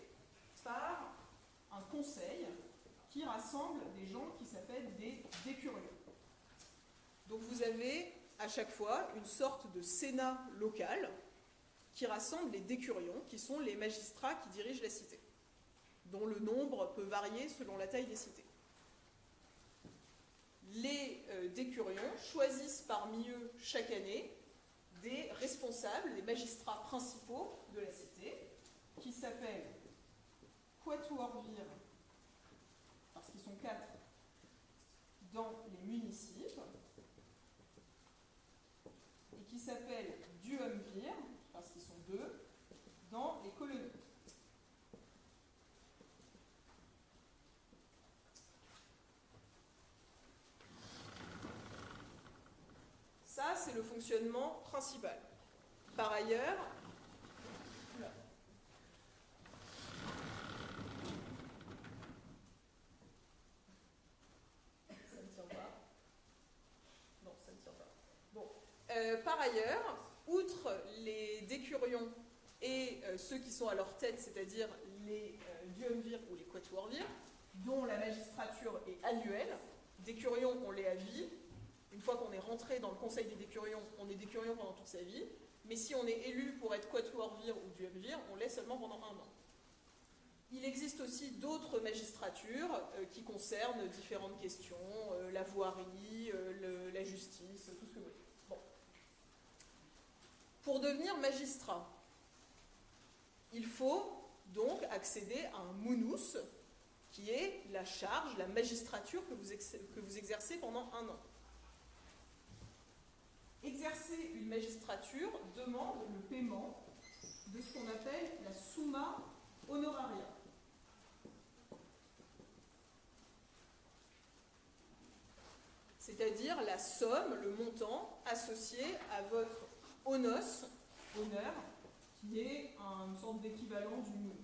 par un conseil qui rassemble des gens qui s'appellent des décurions. Donc vous avez à chaque fois une sorte de sénat local qui rassemble les décurions, qui sont les magistrats qui dirigent la cité, dont le nombre peut varier selon la taille des cités. Les décurions choisissent parmi eux chaque année des responsables, des magistrats principaux de la cité, qui s'appellent quatuorvir, parce qu'ils sont 4 dans les municipes, et qui s'appellent duumvir, parce qu'ils sont 2 dans les colonies. Ça, c'est le fonctionnement principal. Par ailleurs, ça ne tient pas. Non, ça ne tient pas. Bon. Par ailleurs, outre les décurions et ceux qui sont à leur tête, c'est-à-dire les duumvirs ou les quatuorvirs, dont la magistrature est annuelle, décurions, on l'est à vie. Une fois qu'on est rentré dans le conseil des décurions, on est décurion pendant toute sa vie. Mais si on est élu pour être quatuorvir ou duumvir, on l'est seulement pendant 1 an. Il existe aussi d'autres magistratures qui concernent différentes questions, la voirie, la justice, tout ce que vous voulez. Bon. Pour devenir magistrat, il faut donc accéder à un munus, qui est la charge, la magistrature que vous exercez pendant 1 an. Exercer une magistrature demande le paiement de ce qu'on appelle la summa honoraria. C'est-à-dire la somme, le montant associé à votre onos, honneur, qui est une sorte d'équivalent du munus.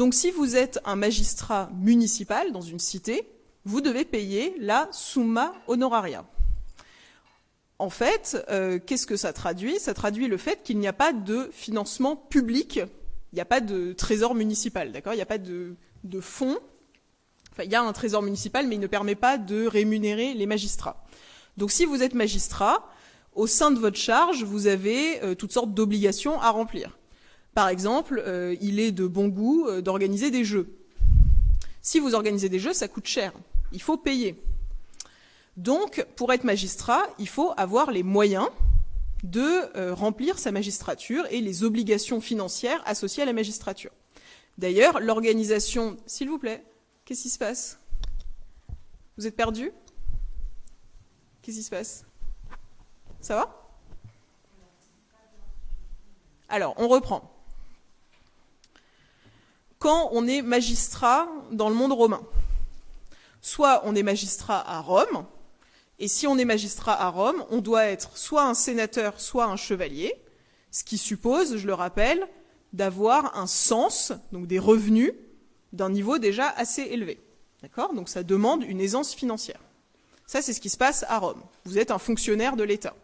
Donc si vous êtes un magistrat municipal dans une cité, vous devez payer la summa honoraria. En fait, qu'est-ce que ça traduit? Ça traduit le fait qu'il n'y a pas de financement public, il n'y a pas de trésor municipal, d'accord? Il n'y a pas de fonds. Enfin, il y a un trésor municipal, mais il ne permet pas de rémunérer les magistrats. Donc si vous êtes magistrat, au sein de votre charge, vous avez toutes sortes d'obligations à remplir. Par exemple, il est de bon goût d'organiser des jeux. Si vous organisez des jeux, ça coûte cher. Il faut payer. Donc, pour être magistrat, il faut avoir les moyens de remplir sa magistrature et les obligations financières associées à la magistrature. D'ailleurs, l'organisation... S'il vous plaît, qu'est-ce qui se passe? Vous êtes perdu? Qu'est-ce qui se passe? Ça va? Alors, on reprend. Quand on est magistrat dans le monde romain, soit on est magistrat à Rome, et si on est magistrat à Rome, on doit être soit un sénateur, soit un chevalier, ce qui suppose, je le rappelle, d'avoir un cens, donc des revenus, d'un niveau déjà assez élevé. D'accord? Donc ça demande une aisance financière. Ça, c'est ce qui se passe à Rome. Vous êtes un fonctionnaire de l'État.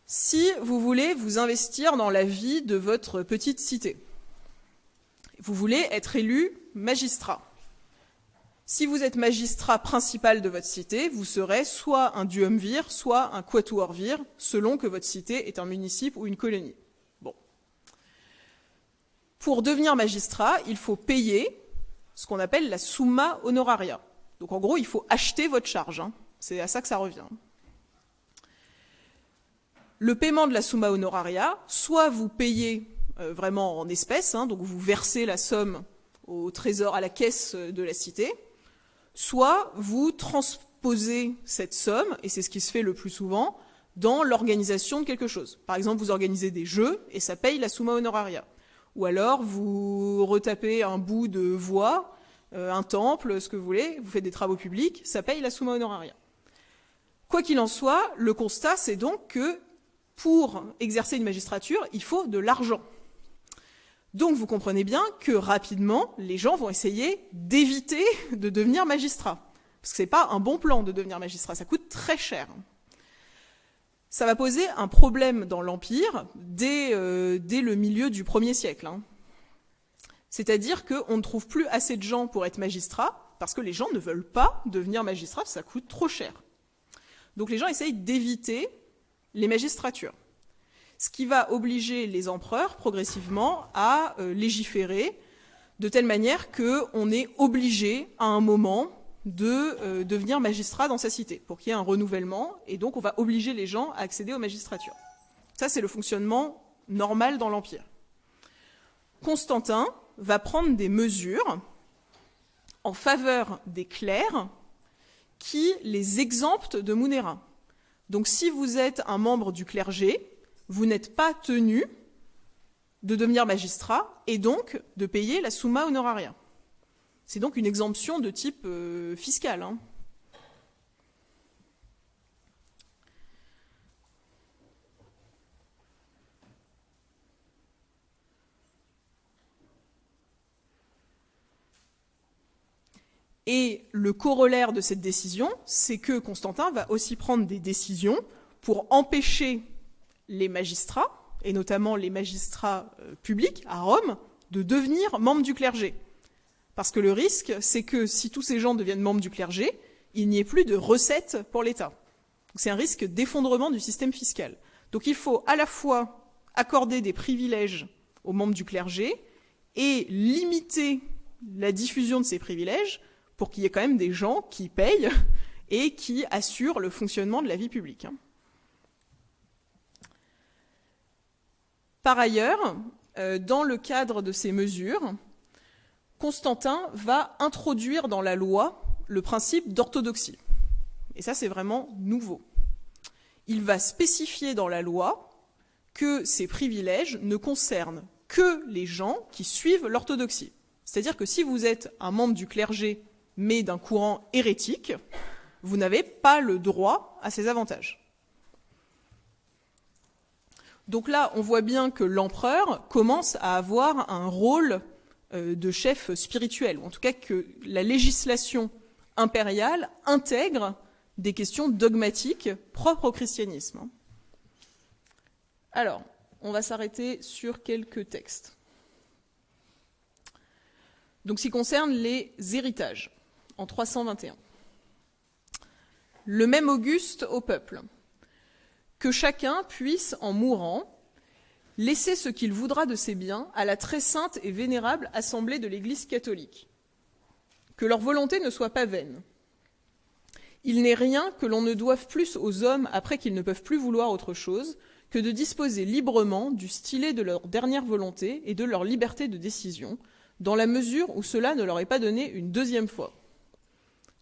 Si vous voulez vous investir dans la vie de votre petite cité, vous voulez être élu magistrat. Si vous êtes magistrat principal de votre cité, vous serez soit un duumvir, soit un quatuorvir, selon que votre cité est un municipe ou une colonie. Bon. Pour devenir magistrat, il faut payer ce qu'on appelle la summa honoraria. Donc en gros, il faut acheter votre charge. C'est à ça que ça revient. Le paiement de la summa honoraria, soit vous payez vraiment en espèces, donc vous versez la somme au trésor, à la caisse de la cité, soit vous transposez cette somme, et c'est ce qui se fait le plus souvent, dans l'organisation de quelque chose. Par exemple, vous organisez des jeux, et ça paye la summa honoraria. Ou alors, vous retapez un bout de voie, un temple, ce que vous voulez, vous faites des travaux publics, ça paye la summa honoraria. Quoi qu'il en soit, le constat, c'est donc que pour exercer une magistrature, il faut de l'argent. Donc vous comprenez bien que rapidement, les gens vont essayer d'éviter de devenir magistrat. Parce que ce n'est pas un bon plan de devenir magistrat, ça coûte très cher. Ça va poser un problème dans l'Empire dès le milieu du 1er siècle. C'est-à-dire qu'on ne trouve plus assez de gens pour être magistrat, parce que les gens ne veulent pas devenir magistrat, parce que ça coûte trop cher. Donc les gens essayent d'éviter les magistratures. Ce qui va obliger les empereurs progressivement à légiférer de telle manière qu'on est obligé à un moment de devenir magistrat dans sa cité, pour qu'il y ait un renouvellement, et donc on va obliger les gens à accéder aux magistratures. Ça, c'est le fonctionnement normal dans l'Empire. Constantin va prendre des mesures en faveur des clercs qui les exemptent de Munera. Donc si vous êtes un membre du clergé, vous n'êtes pas tenu de devenir magistrat et donc de payer la summa honoraria. C'est donc une exemption de type fiscal. Et le corollaire de cette décision, c'est que Constantin va aussi prendre des décisions pour empêcher les magistrats, et notamment les magistrats publics à Rome, de devenir membres du clergé. Parce que le risque, c'est que si tous ces gens deviennent membres du clergé, il n'y ait plus de recettes pour l'État. C'est un risque d'effondrement du système fiscal. Donc il faut à la fois accorder des privilèges aux membres du clergé et limiter la diffusion de ces privilèges pour qu'il y ait quand même des gens qui payent et qui assurent le fonctionnement de la vie publique. Par ailleurs, dans le cadre de ces mesures, Constantin va introduire dans la loi le principe d'orthodoxie. Et ça, c'est vraiment nouveau. Il va spécifier dans la loi que ces privilèges ne concernent que les gens qui suivent l'orthodoxie. C'est-à-dire que si vous êtes un membre du clergé, mais d'un courant hérétique, vous n'avez pas le droit à ces avantages. Donc là, on voit bien que l'empereur commence à avoir un rôle de chef spirituel, ou en tout cas que la législation impériale intègre des questions dogmatiques propres au christianisme. Alors, on va s'arrêter sur quelques textes. Donc, ce qui concerne les héritages, en 321. Le même Auguste au peuple, que chacun puisse, en mourant, laisser ce qu'il voudra de ses biens à la très sainte et vénérable assemblée de l'Église catholique. Que leur volonté ne soit pas vaine. Il n'est rien que l'on ne doive plus aux hommes après qu'ils ne peuvent plus vouloir autre chose que de disposer librement du stylet de leur dernière volonté et de leur liberté de décision, dans la mesure où cela ne leur est pas donné une deuxième fois.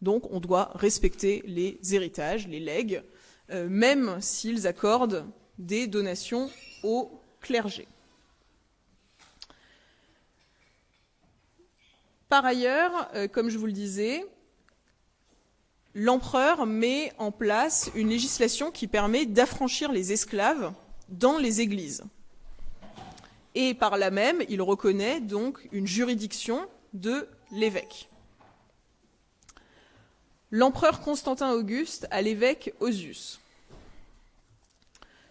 Donc on doit respecter les héritages, les legs, même s'ils accordent des donations au clergé. Par ailleurs, comme je vous le disais, l'empereur met en place une législation qui permet d'affranchir les esclaves dans les églises. Et par là même, il reconnaît donc une juridiction de l'évêque. L'empereur Constantin Auguste à l'évêque Osius.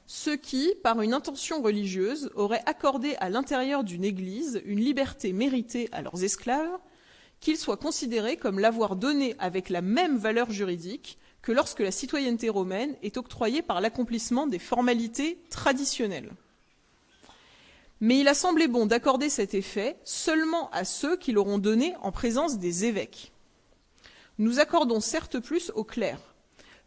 Ceux qui, par une intention religieuse, auraient accordé à l'intérieur d'une église une liberté méritée à leurs esclaves, qu'ils soient considérés comme l'avoir donnée avec la même valeur juridique que lorsque la citoyenneté romaine est octroyée par l'accomplissement des formalités traditionnelles. Mais il a semblé bon d'accorder cet effet seulement à ceux qui l'auront donné en présence des évêques. Nous accordons certes plus aux clercs,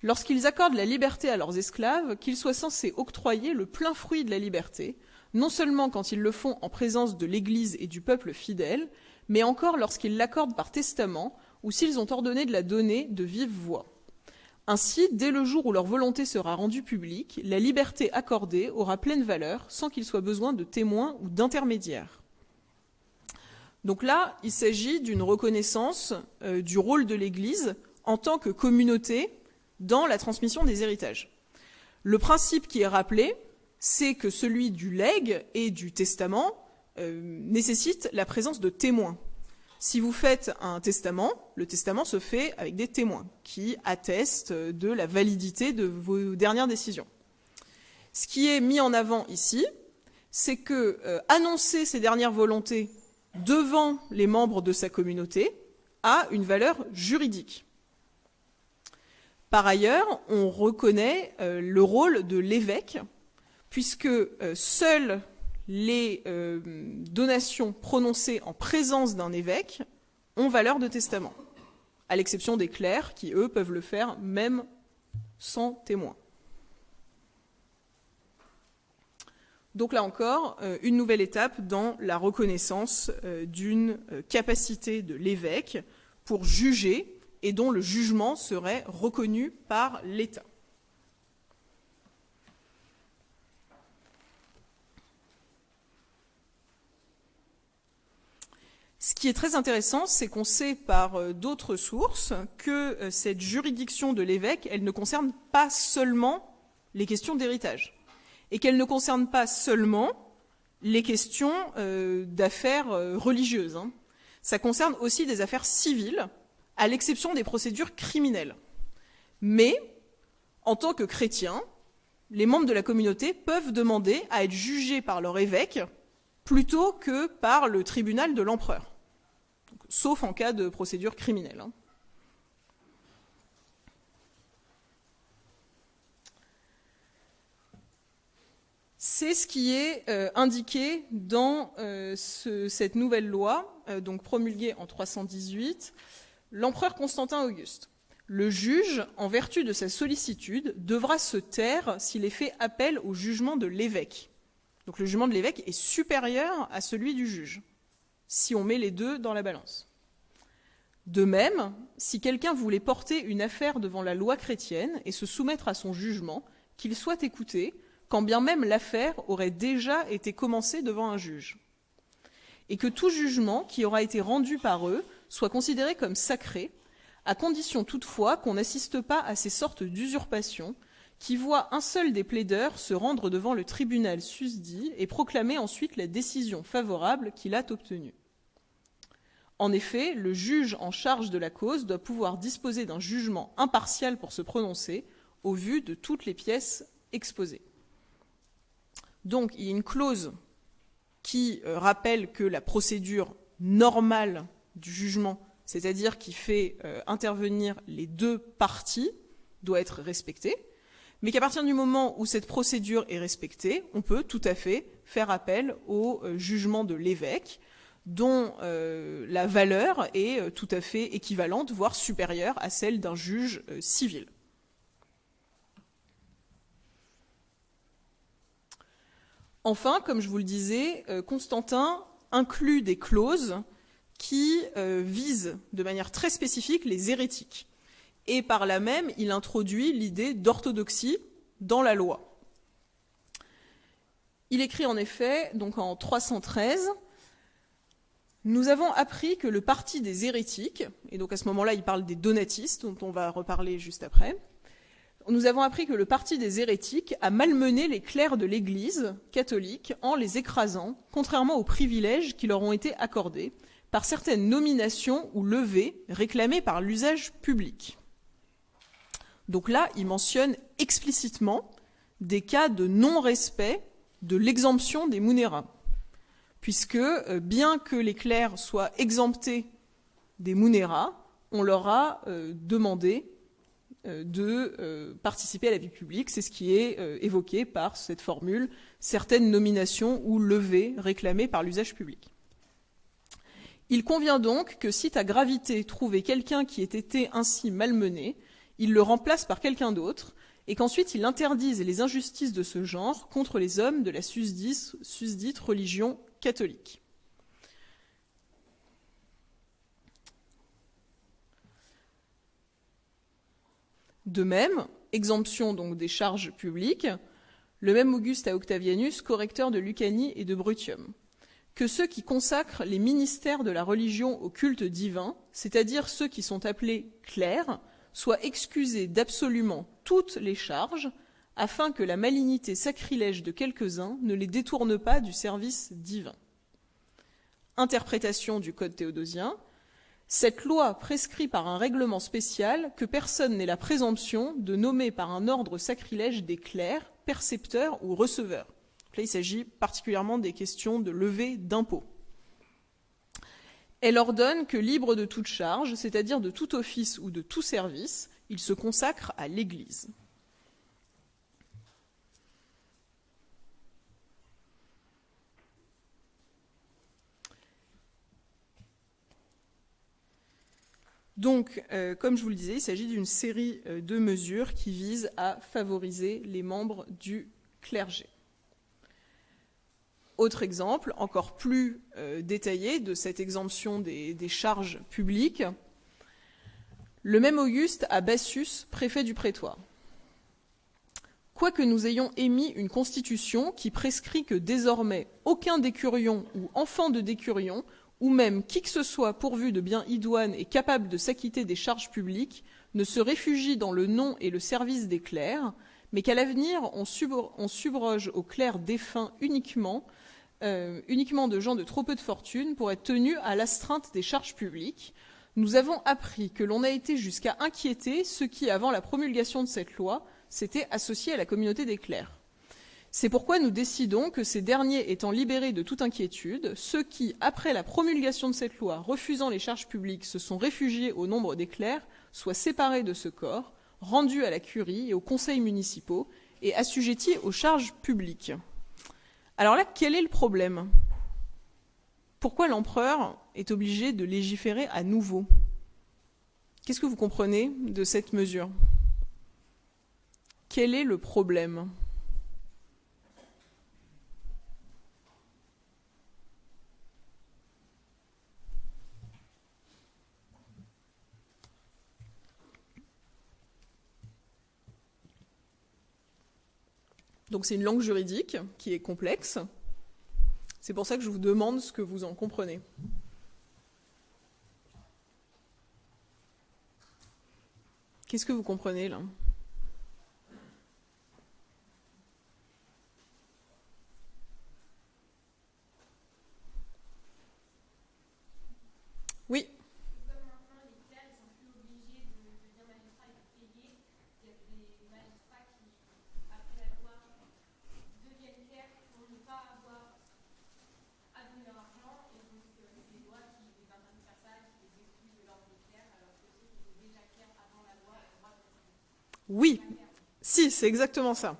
lorsqu'ils accordent la liberté à leurs esclaves, qu'ils soient censés octroyer le plein fruit de la liberté, non seulement quand ils le font en présence de l'Église et du peuple fidèle, mais encore lorsqu'ils l'accordent par testament ou s'ils ont ordonné de la donner de vive voix. Ainsi, dès le jour où leur volonté sera rendue publique, la liberté accordée aura pleine valeur sans qu'il soit besoin de témoins ou d'intermédiaires. Donc là, il s'agit d'une reconnaissance du rôle de l'Église en tant que communauté dans la transmission des héritages. Le principe qui est rappelé, c'est que celui du legs et du testament nécessite la présence de témoins. Si vous faites un testament, le testament se fait avec des témoins qui attestent de la validité de vos dernières décisions. Ce qui est mis en avant ici, c'est que annoncer ses dernières volontés devant les membres de sa communauté a une valeur juridique. Par ailleurs, on reconnaît le rôle de l'évêque, puisque seules les donations prononcées en présence d'un évêque ont valeur de testament, à l'exception des clercs qui, eux, peuvent le faire même sans témoin. Donc là encore, une nouvelle étape dans la reconnaissance d'une capacité de l'évêque pour juger et dont le jugement serait reconnu par l'État. Ce qui est très intéressant, c'est qu'on sait par d'autres sources que cette juridiction de l'évêque, elle ne concerne pas seulement les questions d'héritage, et qu'elle ne concerne pas seulement les questions d'affaires religieuses. Ça concerne aussi des affaires civiles, à l'exception des procédures criminelles. Mais, en tant que chrétiens, les membres de la communauté peuvent demander à être jugés par leur évêque plutôt que par le tribunal de l'empereur, sauf en cas de procédure criminelle. C'est ce qui est indiqué dans cette nouvelle loi, donc promulguée en 318, l'empereur Constantin Auguste. Le juge, en vertu de sa sollicitude, devra se taire s'il est fait appel au jugement de l'évêque. Donc le jugement de l'évêque est supérieur à celui du juge, si on met les deux dans la balance. De même, si quelqu'un voulait porter une affaire devant la loi chrétienne et se soumettre à son jugement, qu'il soit écouté, quand bien même l'affaire aurait déjà été commencée devant un juge. Et que tout jugement qui aura été rendu par eux soit considéré comme sacré, à condition toutefois qu'on n'assiste pas à ces sortes d'usurpations qui voient un seul des plaideurs se rendre devant le tribunal susdit et proclamer ensuite la décision favorable qu'il a obtenue. En effet, le juge en charge de la cause doit pouvoir disposer d'un jugement impartial pour se prononcer, au vu de toutes les pièces exposées. Donc, il y a une clause qui rappelle que la procédure normale du jugement, c'est-à-dire qui fait intervenir les deux parties, doit être respectée, mais qu'à partir du moment où cette procédure est respectée, on peut tout à fait faire appel au jugement de l'évêque, dont la valeur est tout à fait équivalente, voire supérieure à celle d'un juge civil. Enfin, comme je vous le disais, Constantin inclut des clauses qui visent de manière très spécifique les hérétiques. Et par là même, il introduit l'idée d'orthodoxie dans la loi. Il écrit en effet, donc en 313, « Nous avons appris que le parti des hérétiques, et donc à ce moment-là, il parle des donatistes, dont on va reparler juste après, nous avons appris que le parti des hérétiques a malmené les clercs de l'Église catholique en les écrasant, contrairement aux privilèges qui leur ont été accordés par certaines nominations ou levées réclamées par l'usage public. » Donc là, il mentionne explicitement des cas de non-respect de l'exemption des munera, puisque bien que les clercs soient exemptés des munera, on leur a demandé de participer à la vie publique. C'est ce qui est évoqué par cette formule, certaines nominations ou levées réclamées par l'usage public. Il convient donc que si ta gravité trouvait quelqu'un qui ait été ainsi malmené, il le remplace par quelqu'un d'autre, et qu'ensuite il interdise les injustices de ce genre contre les hommes de la susdite religion catholique. De même, exemption donc des charges publiques, le même Auguste à Octavianus, correcteur de Lucanie et de Brutium, que ceux qui consacrent les ministères de la religion au culte divin, c'est-à-dire ceux qui sont appelés clercs, soient excusés d'absolument toutes les charges, afin que la malignité sacrilège de quelques-uns ne les détourne pas du service divin. Interprétation du Code théodosien. Cette loi prescrit par un règlement spécial que personne n'ait la présomption de nommer par un ordre sacrilège des clercs, percepteurs ou receveurs. Là, il s'agit particulièrement des questions de levée d'impôts. Elle ordonne que, libre de toute charge, c'est-à-dire de tout office ou de tout service, il se consacre à l'Église. Donc, comme je vous le disais, il s'agit d'une série de mesures qui visent à favoriser les membres du clergé. Autre exemple, encore plus détaillé de cette exemption des charges publiques, le même Auguste à Bassus, préfet du prétoire. Quoique nous ayons émis une constitution qui prescrit que désormais aucun décurion ou enfant de décurion ou même qui que ce soit pourvu de biens idoines et capable de s'acquitter des charges publiques, ne se réfugie dans le nom et le service des clercs, mais qu'à l'avenir on subroge aux clercs défunts uniquement de gens de trop peu de fortune pour être tenus à l'astreinte des charges publiques. Nous avons appris que l'on a été jusqu'à inquiéter ceux qui, avant la promulgation de cette loi, s'étaient associés à la communauté des clercs. C'est pourquoi nous décidons que ces derniers étant libérés de toute inquiétude, ceux qui, après la promulgation de cette loi, refusant les charges publiques, se sont réfugiés au nombre des clercs, soient séparés de ce corps, rendus à la curie et aux conseils municipaux et assujettis aux charges publiques. Alors là, quel est le problème ? Pourquoi l'empereur est obligé de légiférer à nouveau ? Qu'est-ce que vous comprenez de cette mesure ? Quel est le problème ? Donc c'est une langue juridique qui est complexe. C'est pour ça que je vous demande ce que vous en comprenez. Qu'est-ce que vous comprenez là ? Oui ? Oui, si, c'est exactement ça.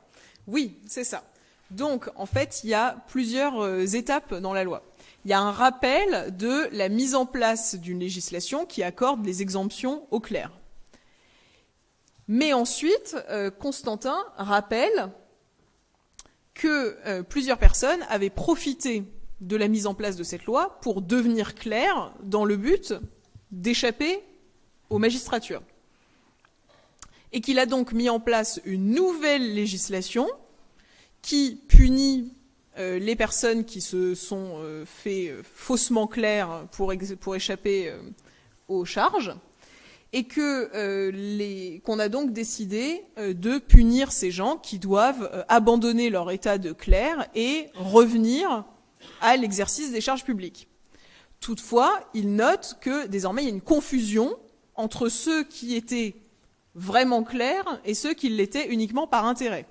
Oui, c'est ça. Donc, en fait, il y a plusieurs étapes dans la loi. Il y a un rappel de la mise en place d'une législation qui accorde les exemptions aux clercs. Mais ensuite, Constantin rappelle que plusieurs personnes avaient profité de la mise en place de cette loi pour devenir clercs dans le but d'échapper aux magistratures. Et qu'il a donc mis en place une nouvelle législation qui punit les personnes qui se sont fait faussement clercs pour échapper aux charges, et qu'on a donc décidé de punir ces gens qui doivent abandonner leur état de clerc et revenir à l'exercice des charges publiques. Toutefois, il note que désormais il y a une confusion entre ceux qui étaient vraiment clercs et ceux qui l'étaient uniquement par intérêt.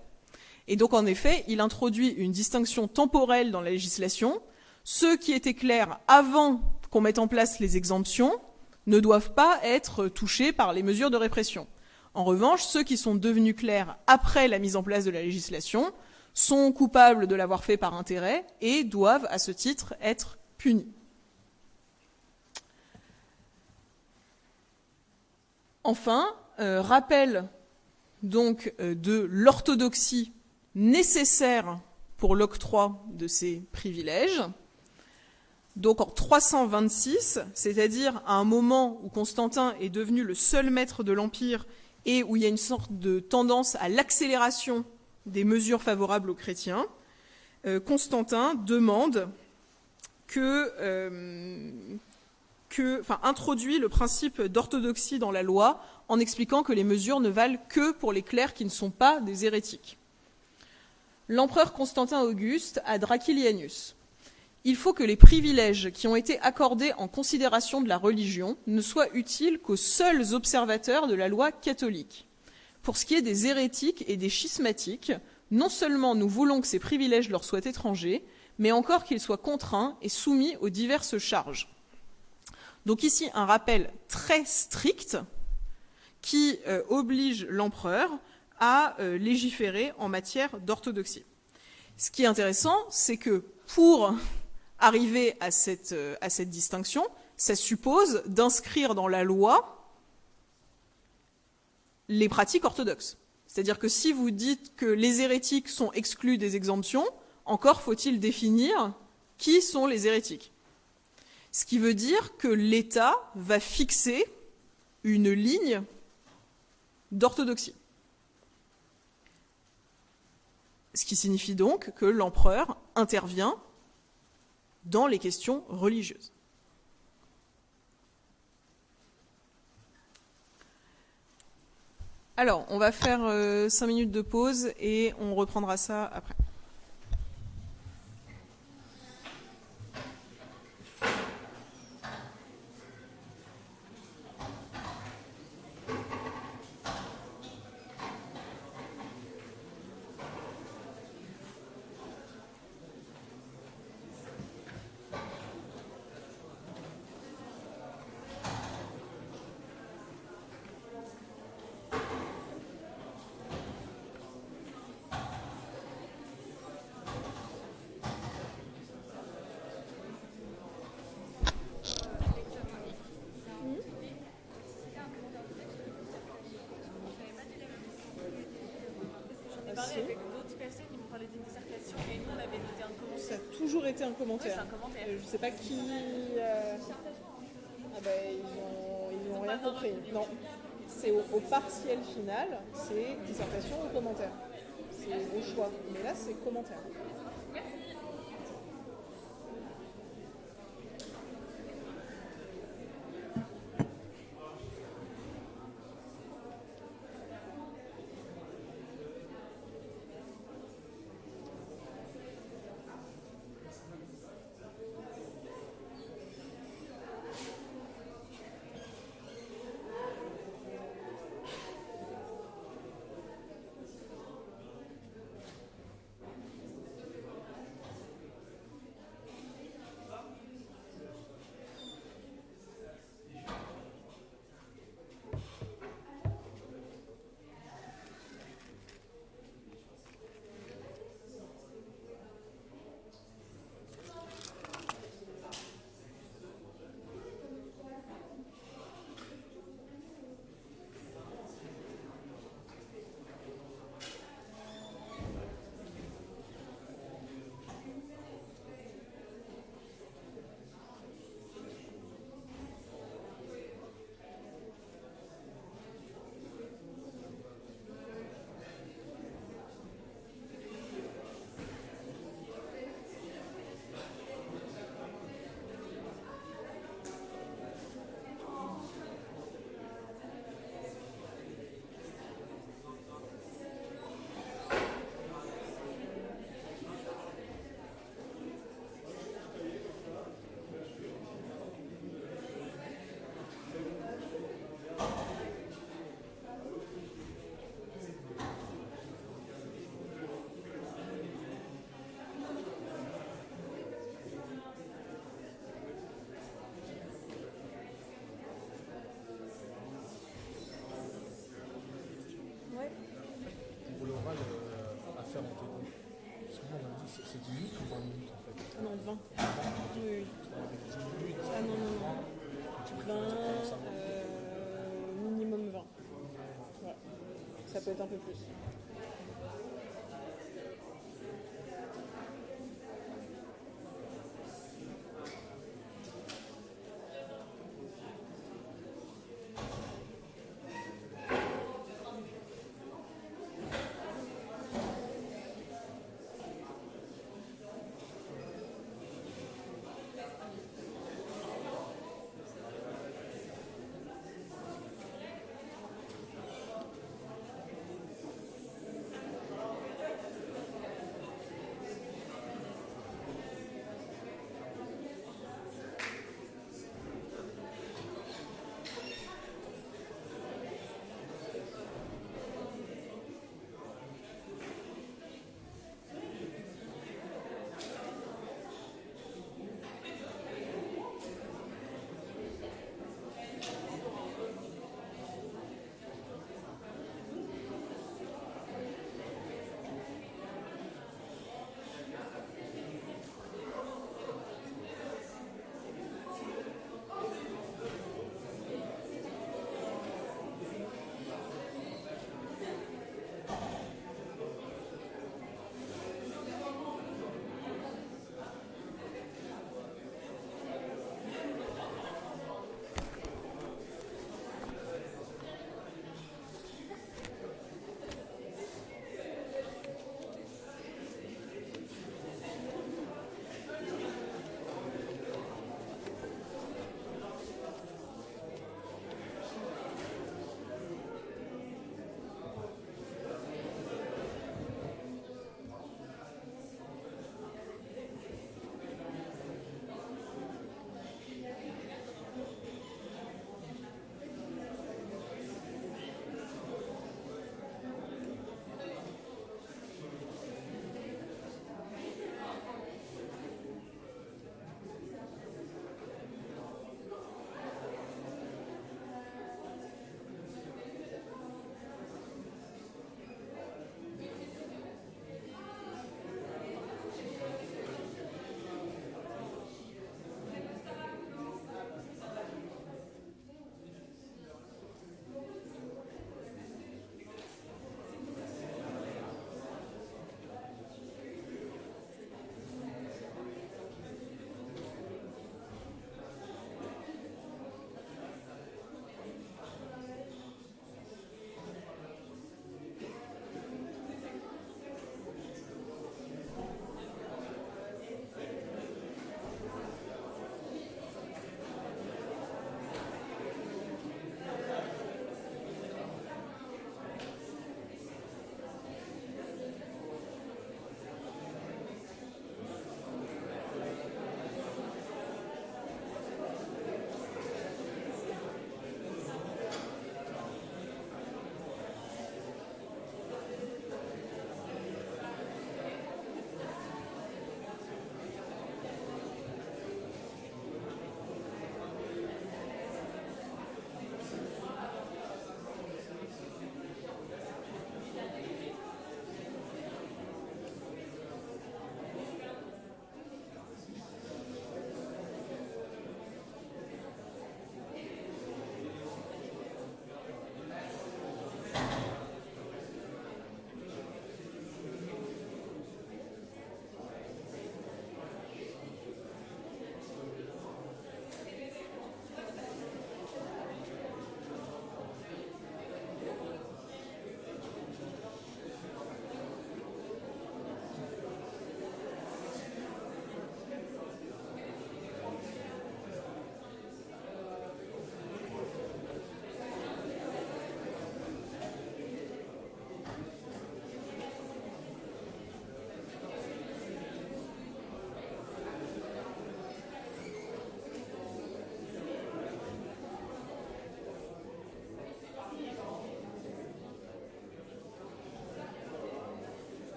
Et donc, en effet, il introduit une distinction temporelle dans la législation. Ceux qui étaient clercs avant qu'on mette en place les exemptions ne doivent pas être touchés par les mesures de répression. En revanche, ceux qui sont devenus clercs après la mise en place de la législation sont coupables de l'avoir fait par intérêt et doivent, à ce titre, être punis. Enfin, rappel donc de l'orthodoxie nécessaire pour l'octroi de ces privilèges. Donc en 326, c'est-à-dire à un moment où Constantin est devenu le seul maître de l'Empire et où il y a une sorte de tendance à l'accélération des mesures favorables aux chrétiens, Constantin demande introduit le principe d'orthodoxie dans la loi en expliquant que les mesures ne valent que pour les clercs qui ne sont pas des hérétiques. L'empereur Constantin Auguste à Dracilianus. Il faut que les privilèges qui ont été accordés en considération de la religion ne soient utiles qu'aux seuls observateurs de la loi catholique. Pour ce qui est des hérétiques et des schismatiques, non seulement nous voulons que ces privilèges leur soient étrangers, mais encore qu'ils soient contraints et soumis aux diverses charges. Donc ici, un rappel très strict qui oblige l'empereur à légiférer en matière d'orthodoxie. Ce qui est intéressant, c'est que pour arriver à cette distinction, ça suppose d'inscrire dans la loi les pratiques orthodoxes. C'est-à-dire que si vous dites que les hérétiques sont exclus des exemptions, encore faut-il définir qui sont les hérétiques. Ce qui veut dire que l'État va fixer une ligne d'orthodoxie. Ce qui signifie donc que l'empereur intervient dans les questions religieuses. Alors, on va faire 5 minutes de pause et on reprendra ça après. Avec d'autres personnes, ils m'ont parlé d'une dissertation et nous on avait noté un commentaire. Ça a toujours été un commentaire. Ouais, c'est un commentaire. Je sais pas qui. Ah ben ils ont rien compris. Non, c'est au partiel final, c'est dissertation ou commentaire. C'est au choix. Mais là c'est commentaire. C'est 10 minutes ou 20 minutes en fait? Ah non, 20. Oui, oui. Avec 10 minutes. Ah non, non, non. 20, minimum 20. Voilà. Ça peut être un peu plus.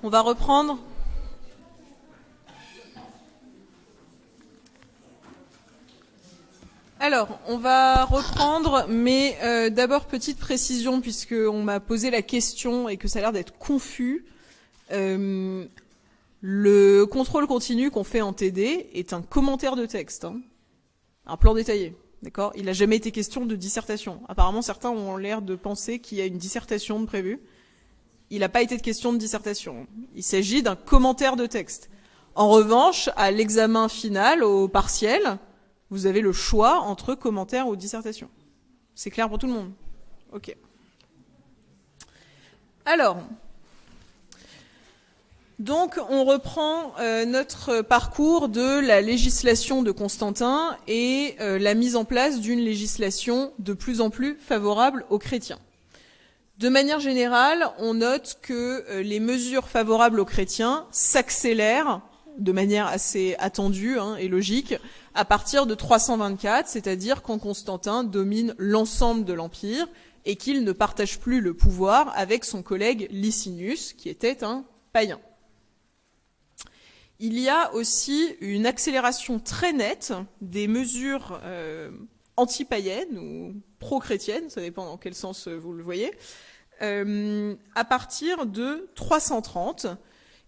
On va reprendre. Alors, on va reprendre, mais d'abord, petite précision, puisqu'on m'a posé la question et que ça a l'air d'être confus. Le contrôle continu qu'on fait en TD est un commentaire de texte, hein, un plan détaillé. D'accord ? Il n'a jamais été question de dissertation. Apparemment, certains ont l'air de penser qu'il y a une dissertation de prévue. Il n'a pas été de question de dissertation. Il s'agit d'un commentaire de texte. En revanche, à l'examen final, au partiel, vous avez le choix entre commentaire ou dissertation. C'est clair pour tout le monde ? Ok. Alors, donc on reprend notre parcours de la législation de Constantin et la mise en place d'une législation de plus en plus favorable aux chrétiens. De manière générale, on note que les mesures favorables aux chrétiens s'accélèrent de manière assez attendue et logique à partir de 324, c'est-à-dire quand Constantin domine l'ensemble de l'Empire et qu'il ne partage plus le pouvoir avec son collègue Licinius, qui était un païen. Il y a aussi une accélération très nette des mesures anti-païennes ou pro-chrétiennes, ça dépend dans quel sens vous le voyez, à partir de 330,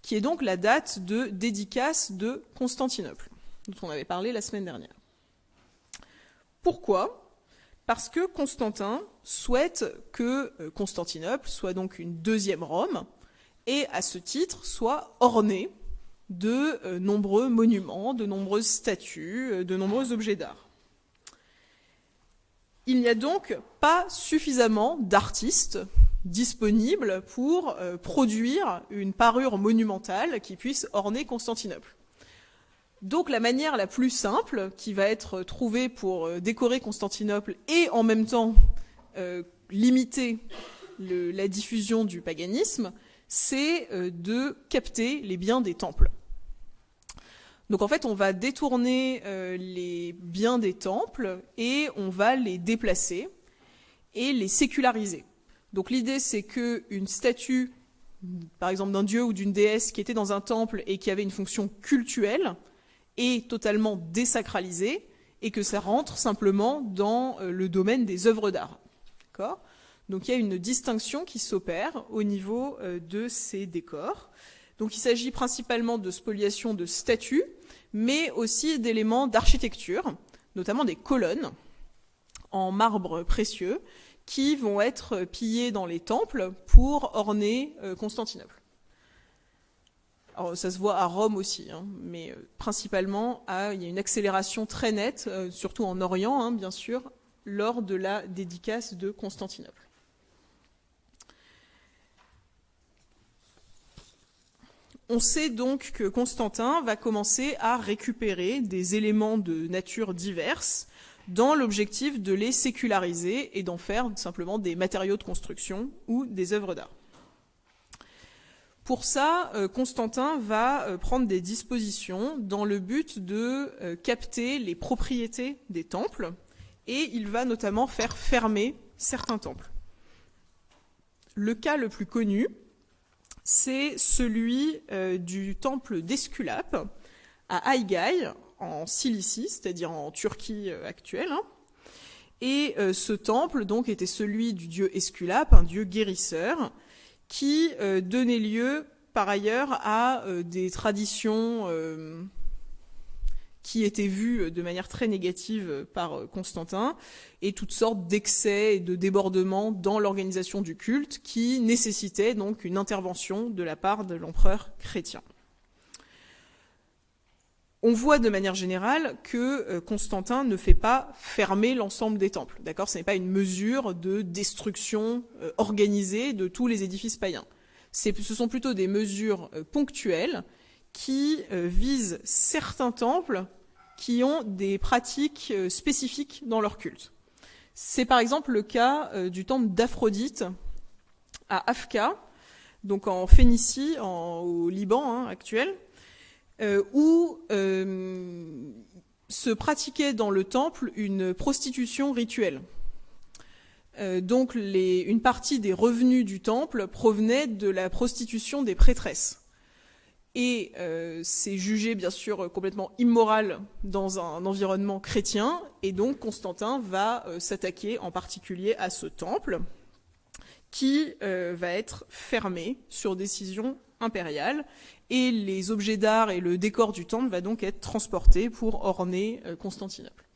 qui est donc la date de dédicace de Constantinople, dont on avait parlé la semaine dernière. Pourquoi ? Parce que Constantin souhaite que Constantinople soit donc une deuxième Rome, et à ce titre soit ornée de nombreux monuments, de nombreuses statues, de nombreux objets d'art. Il n'y a donc pas suffisamment d'artistes disponibles pour produire une parure monumentale qui puisse orner Constantinople. Donc la manière la plus simple qui va être trouvée pour décorer Constantinople et en même temps limiter la diffusion du paganisme, c'est de capter les biens des temples. Donc en fait, on va détourner les biens des temples et on va les déplacer et les séculariser. Donc l'idée, c'est qu'une statue, par exemple d'un dieu ou d'une déesse qui était dans un temple et qui avait une fonction cultuelle, est totalement désacralisée et que ça rentre simplement dans le domaine des œuvres d'art. D'accord ? Donc il y a une distinction qui s'opère au niveau de ces décors. Donc il s'agit principalement de spoliation de statues, mais aussi d'éléments d'architecture, notamment des colonnes en marbre précieux, qui vont être pillés dans les temples pour orner Constantinople. Alors, ça se voit à Rome aussi, mais principalement, il y a une accélération très nette, surtout en Orient, bien sûr, lors de la dédicace de Constantinople. On sait donc que Constantin va commencer à récupérer des éléments de nature diverses dans l'objectif de les séculariser et d'en faire simplement des matériaux de construction ou des œuvres d'art. Pour ça, Constantin va prendre des dispositions dans le but de capter les propriétés des temples et il va notamment faire fermer certains temples. Le cas le plus connu, c'est celui du temple d'Esculape à Aygay, en Cilicie, c'est-à-dire en Turquie actuelle. Et ce temple donc était celui du dieu Esculape, un dieu guérisseur, qui donnait lieu par ailleurs à des traditions qui étaient vues de manière très négative par Constantin, et toutes sortes d'excès et de débordements dans l'organisation du culte qui nécessitaient donc une intervention de la part de l'empereur chrétien. On voit de manière générale que Constantin ne fait pas fermer l'ensemble des temples. D'accord ? Ce n'est pas une mesure de destruction organisée de tous les édifices païens. Ce sont plutôt des mesures ponctuelles qui visent certains temples qui ont des pratiques spécifiques dans leur culte. C'est par exemple le cas du temple d'Aphrodite à Afka, donc en Phénicie, au Liban actuel, où se pratiquait dans le temple une prostitution rituelle. Donc une partie des revenus du temple provenait de la prostitution des prêtresses. Et c'est jugé bien sûr complètement immoral dans un environnement chrétien, et donc Constantin va s'attaquer en particulier à ce temple qui va être fermé sur décision impériale, et les objets d'art et le décor du temple va donc être transportés pour orner Constantinople.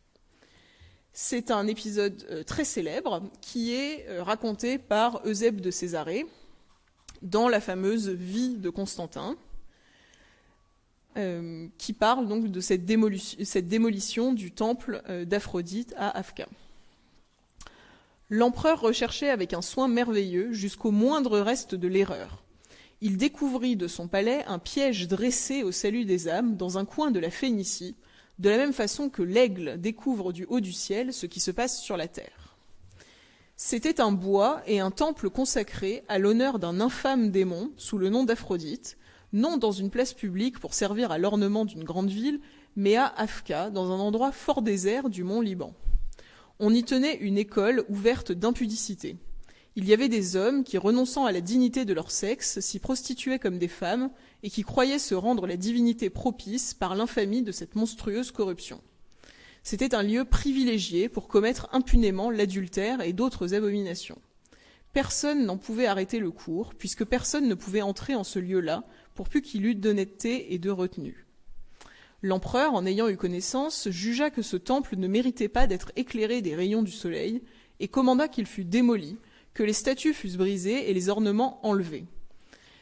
C'est un épisode très célèbre qui est raconté par Eusèbe de Césarée dans la fameuse Vie de Constantin, qui parle donc de cette démolition du temple d'Aphrodite à Afka. L'empereur recherchait avec un soin merveilleux jusqu'au moindre reste de l'erreur. Il découvrit de son palais un piège dressé au salut des âmes dans un coin de la Phénicie, de la même façon que l'aigle découvre du haut du ciel ce qui se passe sur la terre. C'était un bois et un temple consacré à l'honneur d'un infâme démon sous le nom d'Aphrodite, non dans une place publique pour servir à l'ornement d'une grande ville, mais à Afka, dans un endroit fort désert du mont Liban. On y tenait une école ouverte d'impudicité. Il y avait des hommes qui, renonçant à la dignité de leur sexe, s'y prostituaient comme des femmes et qui croyaient se rendre la divinité propice par l'infamie de cette monstrueuse corruption. C'était un lieu privilégié pour commettre impunément l'adultère et d'autres abominations. Personne n'en pouvait arrêter le cours, puisque personne ne pouvait entrer en ce lieu-là, pour plus qu'il eût d'honnêteté et de retenue. L'empereur, en ayant eu connaissance, jugea que ce temple ne méritait pas d'être éclairé des rayons du soleil, et commanda qu'il fût démoli, que les statues fussent brisées et les ornements enlevés.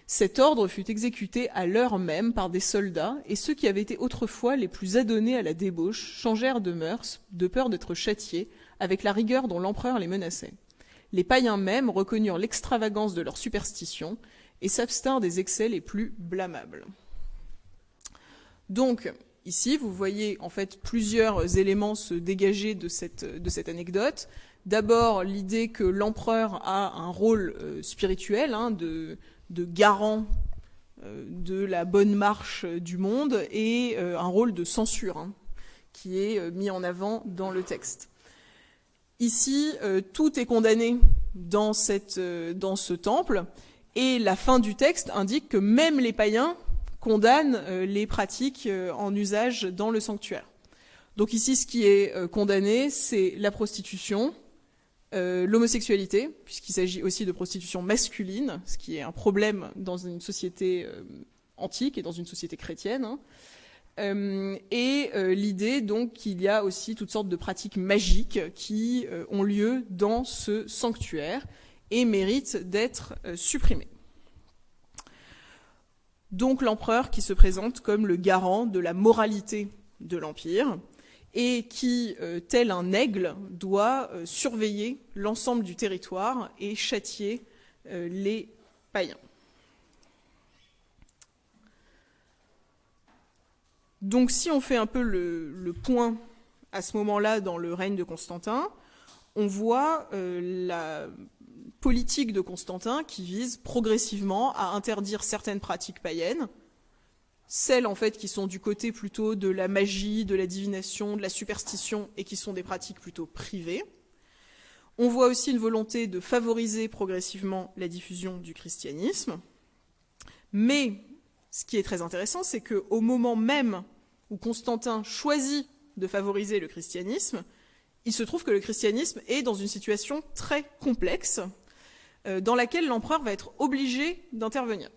Cet ordre fut exécuté à l'heure même par des soldats, et ceux qui avaient été autrefois les plus adonnés à la débauche changèrent de mœurs, de peur d'être châtiés, avec la rigueur dont l'empereur les menaçait. Les païens même reconnurent l'extravagance de leur superstition et s'abstinrent des excès les plus blâmables. Donc, ici, vous voyez en fait plusieurs éléments se dégager de cette anecdote. D'abord, l'idée que l'empereur a un rôle spirituel, de garant de la bonne marche du monde, et un rôle de censure qui est mis en avant dans le texte. Ici, tout est condamné dans ce temple, et la fin du texte indique que même les païens condamnent les pratiques en usage dans le sanctuaire. Donc ici, ce qui est condamné, c'est la prostitution, l'homosexualité, puisqu'il s'agit aussi de prostitution masculine, ce qui est un problème dans une société antique et dans une société chrétienne, et l'idée donc qu'il y a aussi toutes sortes de pratiques magiques qui ont lieu dans ce sanctuaire et méritent d'être supprimées. Donc l'empereur qui se présente comme le garant de la moralité de l'Empire et qui, tel un aigle, doit surveiller l'ensemble du territoire et châtier les païens. Donc si on fait un peu le point à ce moment-là dans le règne de Constantin, on voit la politique de Constantin qui vise progressivement à interdire certaines pratiques païennes, celles en fait qui sont du côté plutôt de la magie, de la divination, de la superstition et qui sont des pratiques plutôt privées. On voit aussi une volonté de favoriser progressivement la diffusion du christianisme. Mais ce qui est très intéressant, c'est qu'au moment même où Constantin choisit de favoriser le christianisme, il se trouve que le christianisme est dans une situation très complexe dans laquelle l'empereur va être obligé d'intervenir.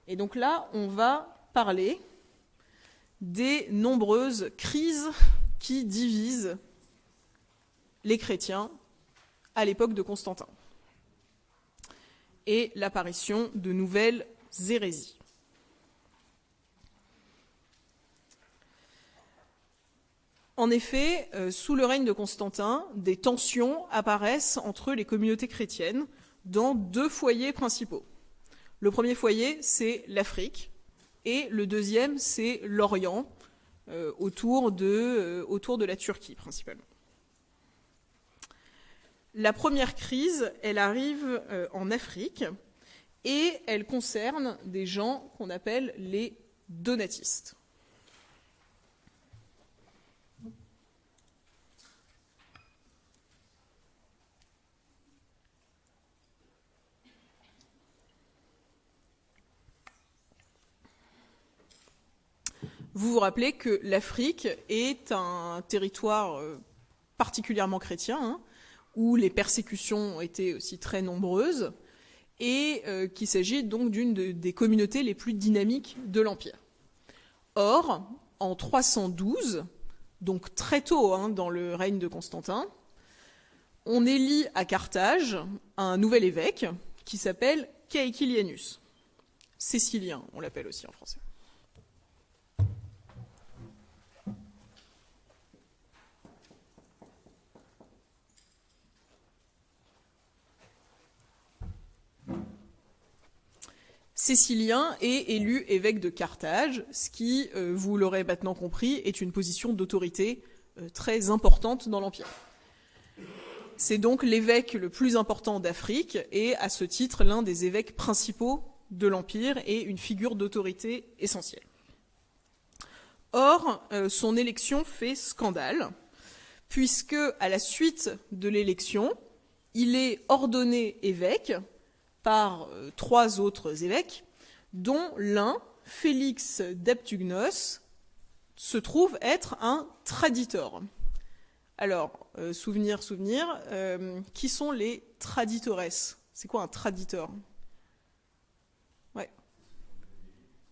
Et donc là, on va parler des nombreuses crises qui divisent les chrétiens à l'époque de Constantin et l'apparition de nouvelles hérésies. En effet, sous le règne de Constantin, des tensions apparaissent entre les communautés chrétiennes dans deux foyers principaux. Le premier foyer, c'est l'Afrique, et le deuxième, c'est l'Orient, autour de la Turquie principalement. La première crise, elle arrive en Afrique, et elle concerne des gens qu'on appelle les donatistes. Vous vous rappelez que l'Afrique est un territoire particulièrement chrétien, hein, où les persécutions ont été aussi très nombreuses, et qu'il s'agit donc d'une des communautés les plus dynamiques de l'Empire. Or, en 312, donc très tôt hein, dans le règne de Constantin, on élit à Carthage un nouvel évêque qui s'appelle Caecilianus. Cécilien, on l'appelle aussi en français. Cécilien est élu évêque de Carthage, ce qui, vous l'aurez maintenant compris, est une position d'autorité très importante dans l'Empire. C'est donc l'évêque le plus important d'Afrique et, à ce titre, l'un des évêques principaux de l'Empire et une figure d'autorité essentielle. Or, son élection fait scandale, puisque, à la suite de l'élection, il est ordonné évêque par 3 autres évêques, dont l'un, Félix d'Aptugnos, se trouve être un traditor. Alors, souvenir, qui sont les traditores? C'est quoi un traditor? Ouais.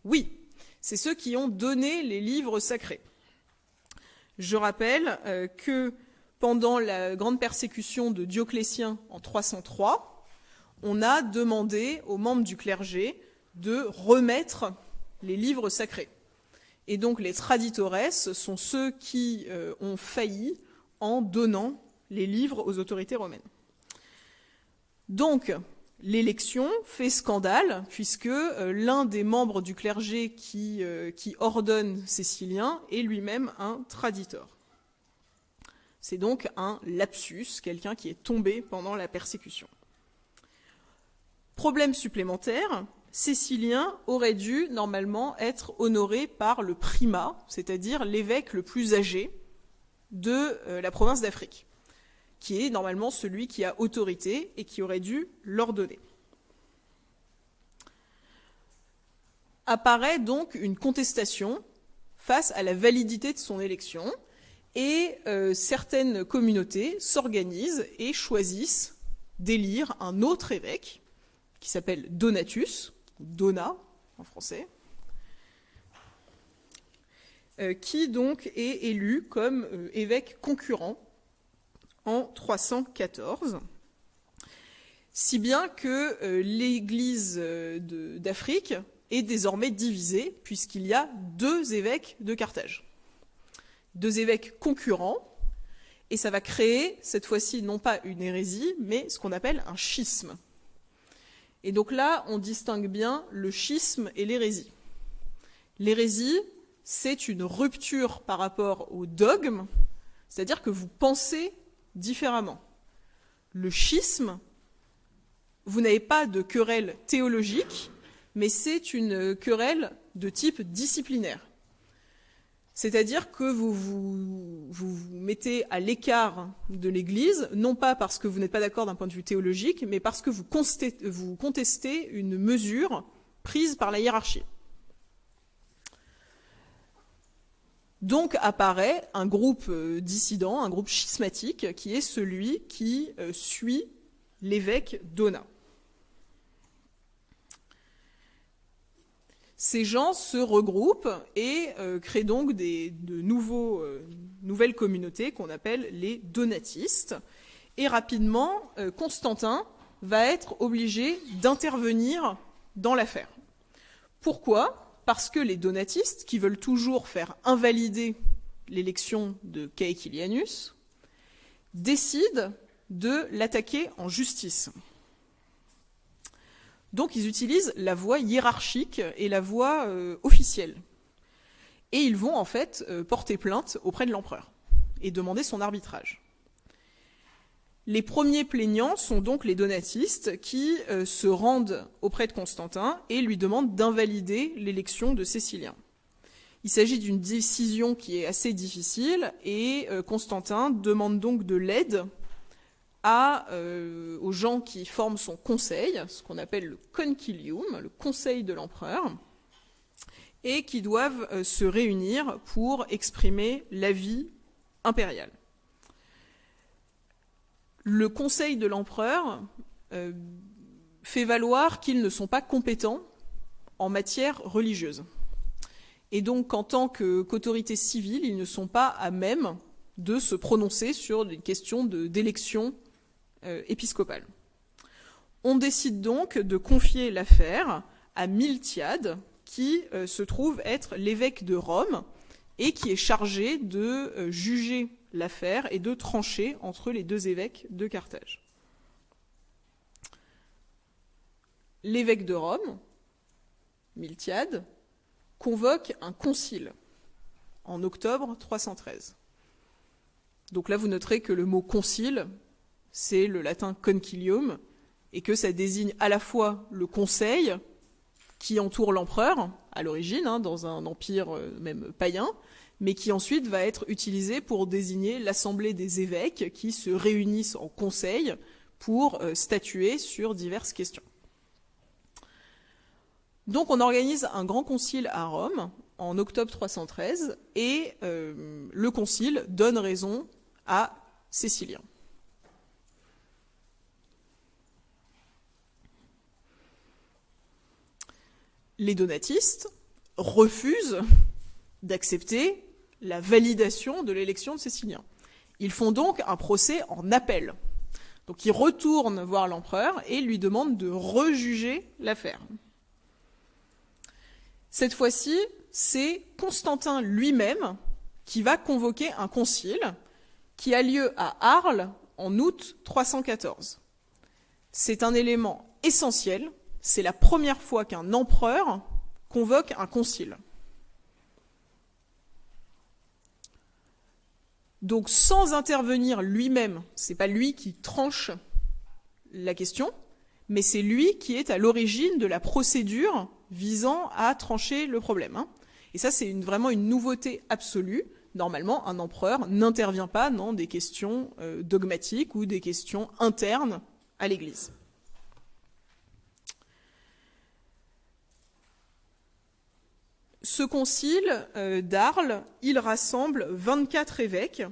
Oui, c'est ceux qui ont donné les livres sacrés. Je rappelle que pendant la grande persécution de Dioclétien en 303, on a demandé aux membres du clergé de remettre les livres sacrés. Et donc les traditores sont ceux qui ont failli en donnant les livres aux autorités romaines. Donc l'élection fait scandale, puisque l'un des membres du clergé qui ordonne Cécilien est lui-même un traditor. C'est donc un lapsus, quelqu'un qui est tombé pendant la persécution. Problème supplémentaire, Cécilien aurait dû normalement être honoré par le primat, c'est-à-dire l'évêque le plus âgé de la province d'Afrique, qui est normalement celui qui a autorité et qui aurait dû l'ordonner. Apparaît donc une contestation face à la validité de son élection, et certaines communautés s'organisent et choisissent d'élire un autre évêque, qui s'appelle Donatus, Donat en français, qui donc est élu comme évêque concurrent en 314, si bien que l'Église d'Afrique est désormais divisée, puisqu'il y a 2 évêques de Carthage. 2 évêques concurrents, et ça va créer, cette fois-ci, non pas une hérésie, mais ce qu'on appelle un schisme. Et donc là, on distingue bien le schisme et l'hérésie. L'hérésie, c'est une rupture par rapport au dogme, c'est-à-dire que vous pensez différemment. Le schisme, vous n'avez pas de querelle théologique, mais c'est une querelle de type disciplinaire. C'est-à-dire que vous mettez à l'écart de l'Église, non pas parce que vous n'êtes pas d'accord d'un point de vue théologique, mais parce que vous contestez une mesure prise par la hiérarchie. Donc apparaît un groupe dissident, un groupe schismatique, qui est celui qui suit l'évêque Donat. Ces gens se regroupent et créent donc de nouvelles communautés qu'on appelle les donatistes. Et rapidement, Constantin va être obligé d'intervenir dans l'affaire. Pourquoi ? Parce que les donatistes, qui veulent toujours faire invalider l'élection de Caecilianus, décident de l'attaquer en justice. Donc ils utilisent la voie hiérarchique et la voie officielle. Et ils vont en fait porter plainte auprès de l'empereur et demander son arbitrage. Les premiers plaignants sont donc les donatistes qui se rendent auprès de Constantin et lui demandent d'invalider l'élection de Cécilien. Il s'agit d'une décision qui est assez difficile et Constantin demande donc de l'aide aux gens qui forment son conseil, ce qu'on appelle le concilium, le conseil de l'empereur. et qui doivent se réunir pour exprimer l'avis impérial. Le conseil de l'empereur fait valoir qu'ils ne sont pas compétents en matière religieuse. Et donc, en tant qu'autorité civile, ils ne sont pas à même de se prononcer sur des questions d'élection épiscopale. On décide donc de confier l'affaire à Miltiade, qui se trouve être l'évêque de Rome et qui est chargé de juger l'affaire et de trancher entre les deux évêques de Carthage. L'évêque de Rome, Miltiade, convoque un concile en octobre 313. Donc là, vous noterez que le mot concile, c'est le latin concilium, et que ça désigne à la fois le conseil qui entoure l'empereur, à l'origine, dans un empire même païen, mais qui ensuite va être utilisé pour désigner l'assemblée des évêques qui se réunissent en conseil pour statuer sur diverses questions. Donc on organise un grand concile à Rome en octobre 313 et le concile donne raison à Cécilien. Les donatistes refusent d'accepter la validation de l'élection de Cécilien. Ils font donc un procès en appel. Donc ils retournent voir l'empereur et lui demandent de rejuger l'affaire. Cette fois-ci, c'est Constantin lui-même qui va convoquer un concile qui a lieu à Arles en août 314. C'est un élément essentiel, c'est la première fois qu'un empereur convoque un concile. Donc sans intervenir lui-même, c'est pas lui qui tranche la question, mais c'est lui qui est à l'origine de la procédure visant à trancher le problème. Et ça, c'est vraiment une nouveauté absolue. Normalement, un empereur n'intervient pas dans des questions dogmatiques ou des questions internes à l'Église. Ce concile d'Arles, il rassemble 24 évêques,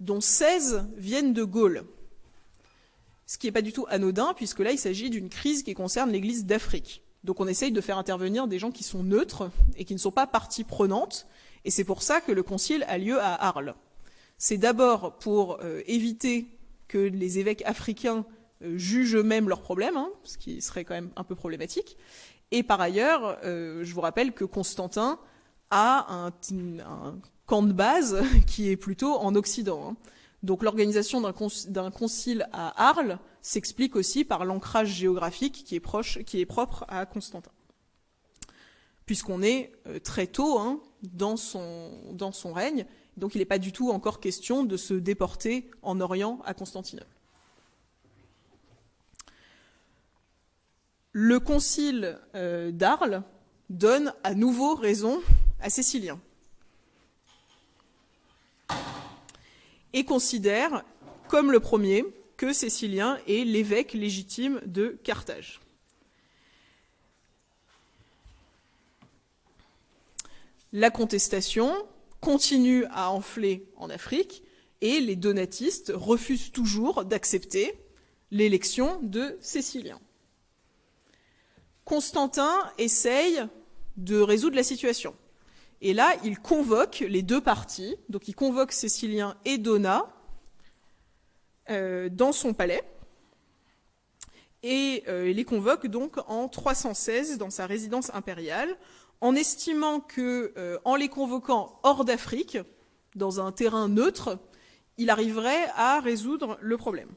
dont 16 viennent de Gaule. Ce qui n'est pas du tout anodin, puisque là, il s'agit d'une crise qui concerne l'Église d'Afrique. Donc on essaye de faire intervenir des gens qui sont neutres et qui ne sont pas partie prenante, et c'est pour ça que le concile a lieu à Arles. C'est d'abord pour éviter que les évêques africains jugent eux-mêmes leurs problèmes, ce qui serait quand même un peu problématique. Et par ailleurs, je vous rappelle que Constantin a un camp de base qui est plutôt en Occident. Donc l'organisation d'un concile à Arles s'explique aussi par l'ancrage géographique qui est propre à Constantin. Puisqu'on est très tôt dans son règne, donc il n'est pas du tout encore question de se déporter en Orient à Constantinople. Le concile d'Arles donne à nouveau raison à Cécilien et considère, comme le premier, que Cécilien est l'évêque légitime de Carthage. La contestation continue à enfler en Afrique et les donatistes refusent toujours d'accepter l'élection de Cécilien. Constantin essaye de résoudre la situation. Et là, il convoque les deux parties, donc il convoque Cécilien et Donat dans son palais, et il les convoque donc en 316 dans sa résidence impériale, en estimant que, en les convoquant hors d'Afrique, dans un terrain neutre, il arriverait à résoudre le problème.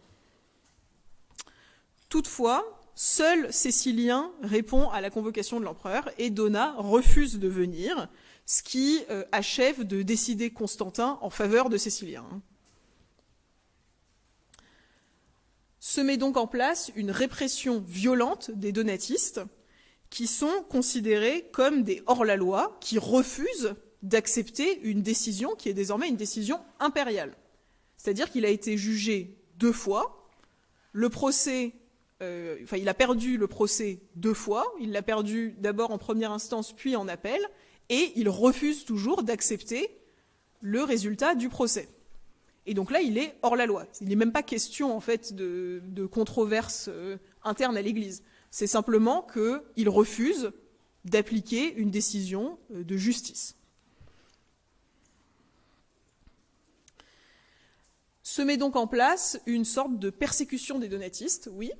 Toutefois, seul Cécilien répond à la convocation de l'empereur et Donat refuse de venir, ce qui achève de décider Constantin en faveur de Cécilien. Se met donc en place une répression violente des donatistes qui sont considérés comme des hors-la-loi, qui refusent d'accepter une décision qui est désormais une décision impériale. C'est-à-dire qu'il a été jugé 2 fois, le procès... il a perdu le procès 2 fois. Il l'a perdu d'abord en première instance, puis en appel. et il refuse toujours d'accepter le résultat du procès. Et donc là, il est hors la loi. Il n'est même pas question, en fait, de controverse interne à l'Église. C'est simplement qu'il refuse d'appliquer une décision de justice. Se met donc en place une sorte de persécution des donatistes, oui.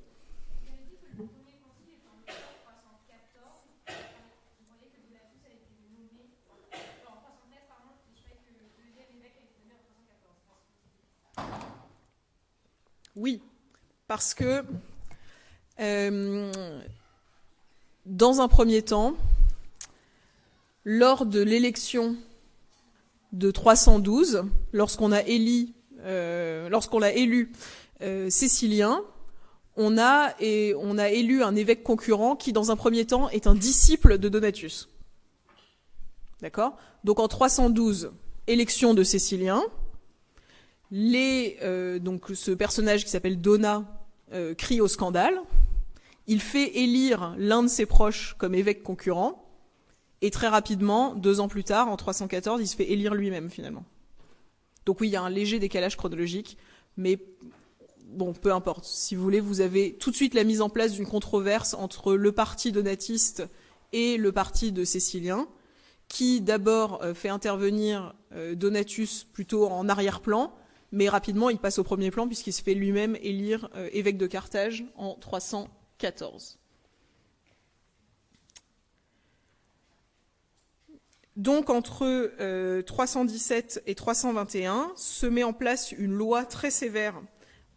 Oui, parce que dans un premier temps, lors de l'élection de 312, lorsqu'on a élu Cécilien, on a élu un évêque concurrent qui, dans un premier temps, est un disciple de Donatus. D'accord ? Donc en 312, élection de Cécilien. Donc ce personnage qui s'appelle Donat crie au scandale. Il fait élire l'un de ses proches comme évêque concurrent. Et très rapidement, 2 ans plus tard, en 314, il se fait élire lui-même finalement. Donc oui, il y a un léger décalage chronologique, mais bon, peu importe. Si vous voulez, vous avez tout de suite la mise en place d'une controverse entre le parti donatiste et le parti de Cécilien, qui d'abord fait intervenir Donatus plutôt en arrière-plan, mais rapidement il passe au premier plan puisqu'il se fait lui-même élire évêque de Carthage en 314. Donc entre 317 et 321 se met en place une loi très sévère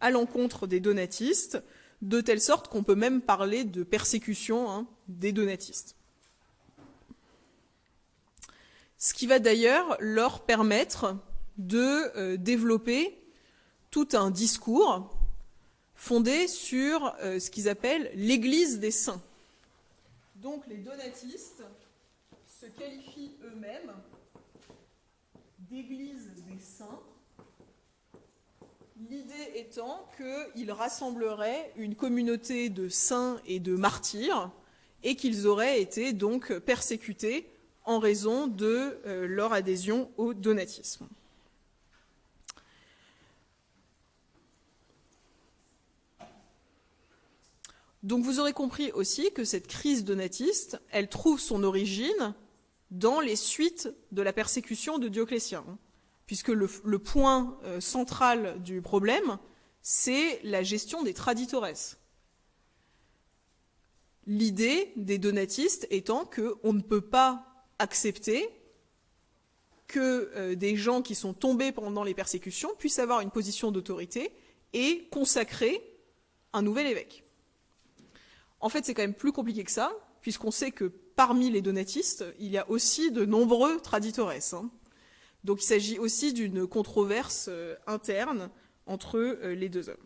à l'encontre des donatistes, de telle sorte qu'on peut même parler de persécution des donatistes. Ce qui va d'ailleurs leur permettre de développer tout un discours fondé sur ce qu'ils appellent l'Église des saints. Donc les donatistes se qualifient eux-mêmes d'Église des saints, l'idée étant qu'ils rassembleraient une communauté de saints et de martyrs et qu'ils auraient été donc persécutés en raison de leur adhésion au donatisme. Donc vous aurez compris aussi que cette crise donatiste, elle trouve son origine dans les suites de la persécution de Dioclétien, puisque le point central du problème, c'est la gestion des traditores. L'idée des donatistes étant qu'on ne peut pas accepter que des gens qui sont tombés pendant les persécutions puissent avoir une position d'autorité et consacrer un nouvel évêque. En fait, c'est quand même plus compliqué que ça, puisqu'on sait que parmi les donatistes, il y a aussi de nombreux traditores. Donc il s'agit aussi d'une controverse interne entre les deux hommes.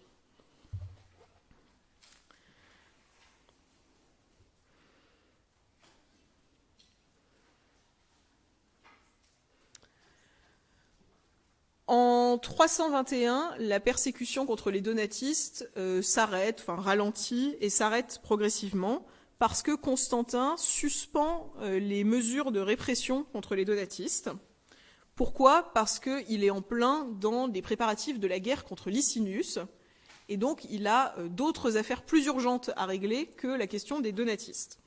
En 321, la persécution contre les donatistes ralentit et s'arrête progressivement parce que Constantin suspend les mesures de répression contre les donatistes. Pourquoi ? Parce qu'il est en plein dans les préparatifs de la guerre contre Licinius, et donc il a d'autres affaires plus urgentes à régler que la question des donatistes.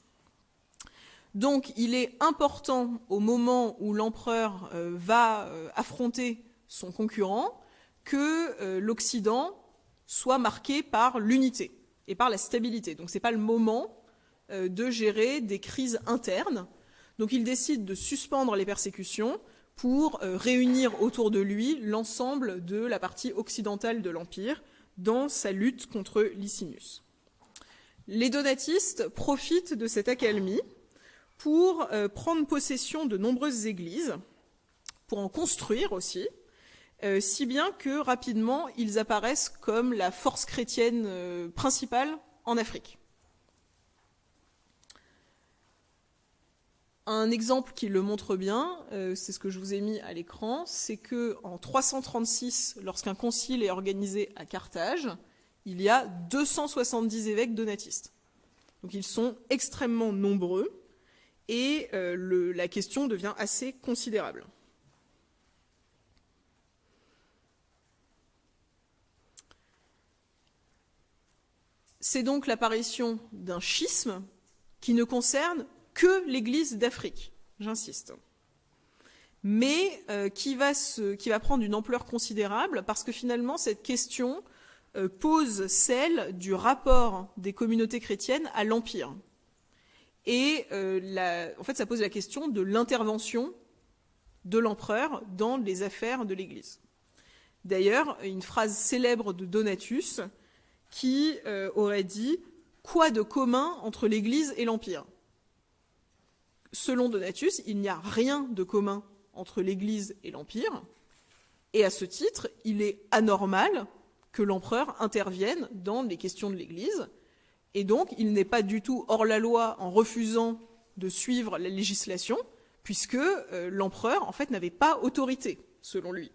Donc il est important, au moment où l'empereur va affronter son concurrent, que l'Occident soit marqué par l'unité et par la stabilité. Donc ce n'est pas le moment de gérer des crises internes. Donc il décide de suspendre les persécutions pour réunir autour de lui l'ensemble de la partie occidentale de l'Empire dans sa lutte contre Licinius. Les donatistes profitent de cette accalmie pour prendre possession de nombreuses églises, pour en construire aussi, si bien que rapidement ils apparaissent comme la force chrétienne principale en Afrique. Un exemple qui le montre bien, c'est ce que je vous ai mis à l'écran, c'est qu'en 336, lorsqu'un concile est organisé à Carthage, il y a 270 évêques donatistes. Donc ils sont extrêmement nombreux, et la question devient assez considérable. C'est donc l'apparition d'un schisme qui ne concerne que l'Église d'Afrique, j'insiste, mais qui va prendre une ampleur considérable parce que finalement cette question pose celle du rapport des communautés chrétiennes à l'Empire. Et en fait, ça pose la question de l'intervention de l'empereur dans les affaires de l'Église. D'ailleurs, une phrase célèbre de Donatus qui aurait dit « Quoi de commun entre l'Église et l'Empire ?» Selon Donatus, il n'y a rien de commun entre l'Église et l'Empire, et à ce titre, il est anormal que l'empereur intervienne dans les questions de l'Église, et donc il n'est pas du tout hors la loi en refusant de suivre la législation, puisque l'empereur, en fait, n'avait pas autorité, selon lui.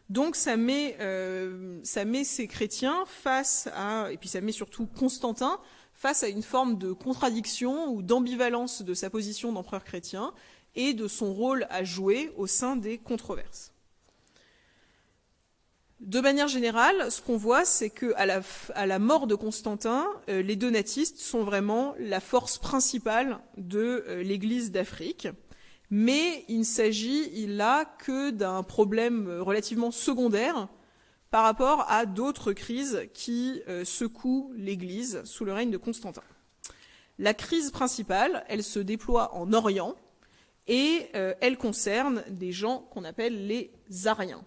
Donc ça met ces chrétiens face à, et puis ça met surtout Constantin, face à une forme de contradiction ou d'ambivalence de sa position d'empereur chrétien et de son rôle à jouer au sein des controverses. De manière générale, ce qu'on voit, c'est qu'à la mort de Constantin, les donatistes sont vraiment la force principale de l'Église d'Afrique. Mais il ne s'agit là que d'un problème relativement secondaire par rapport à d'autres crises qui secouent l'Église sous le règne de Constantin. La crise principale, elle se déploie en Orient et elle concerne des gens qu'on appelle les Ariens.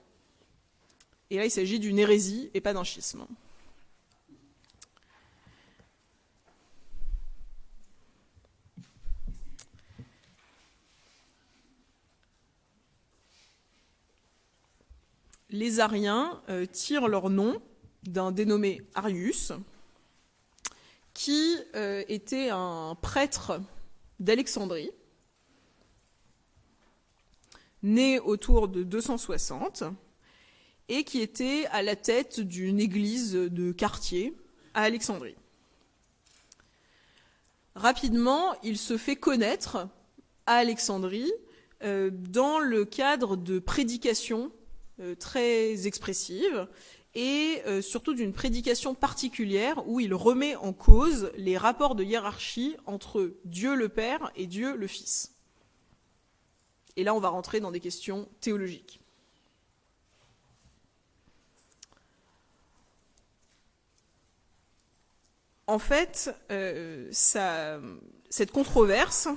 Et là, il s'agit d'une hérésie et pas d'un schisme. Les Ariens tirent leur nom d'un dénommé Arius, qui était un prêtre d'Alexandrie, né autour de 260, et qui était à la tête d'une église de quartier à Alexandrie. Rapidement, il se fait connaître à Alexandrie dans le cadre de prédications très expressive et surtout d'une prédication particulière où il remet en cause les rapports de hiérarchie entre Dieu le Père et Dieu le Fils. Et là, on va rentrer dans des questions théologiques. En fait, cette controverse,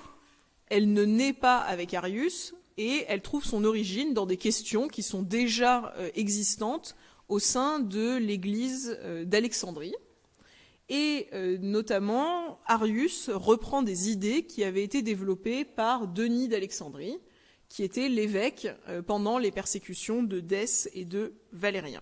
elle ne naît pas avec Arius, et elle trouve son origine dans des questions qui sont déjà existantes au sein de l'Église d'Alexandrie. Et notamment, Arius reprend des idées qui avaient été développées par Denis d'Alexandrie, qui était l'évêque pendant les persécutions de Dèce et de Valérien.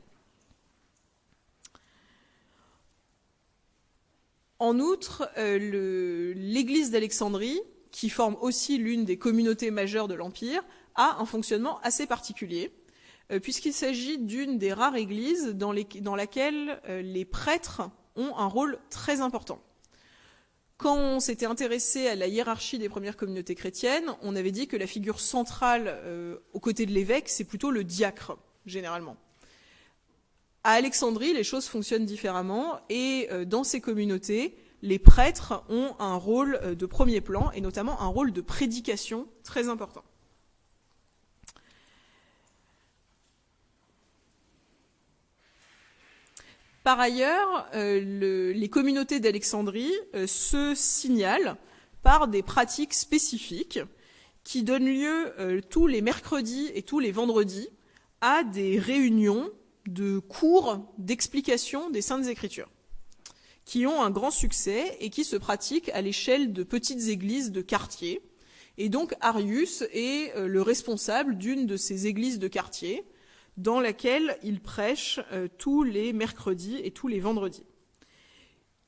En outre, l'Église d'Alexandrie, qui forme aussi l'une des communautés majeures de l'Empire, a un fonctionnement assez particulier, puisqu'il s'agit d'une des rares églises dans laquelle les prêtres ont un rôle très important. Quand on s'était intéressé à la hiérarchie des premières communautés chrétiennes, on avait dit que la figure centrale aux côtés de l'évêque, c'est plutôt le diacre, généralement. À Alexandrie, les choses fonctionnent différemment, et dans ces communautés, les prêtres ont un rôle de premier plan, et notamment un rôle de prédication très important. Par ailleurs, les communautés d'Alexandrie se signalent par des pratiques spécifiques qui donnent lieu tous les mercredis et tous les vendredis à des réunions de cours d'explication des Saintes Écritures, qui ont un grand succès et qui se pratiquent à l'échelle de petites églises de quartier. Et donc Arius est le responsable d'une de ces églises de quartier, dans laquelle il prêche tous les mercredis et tous les vendredis.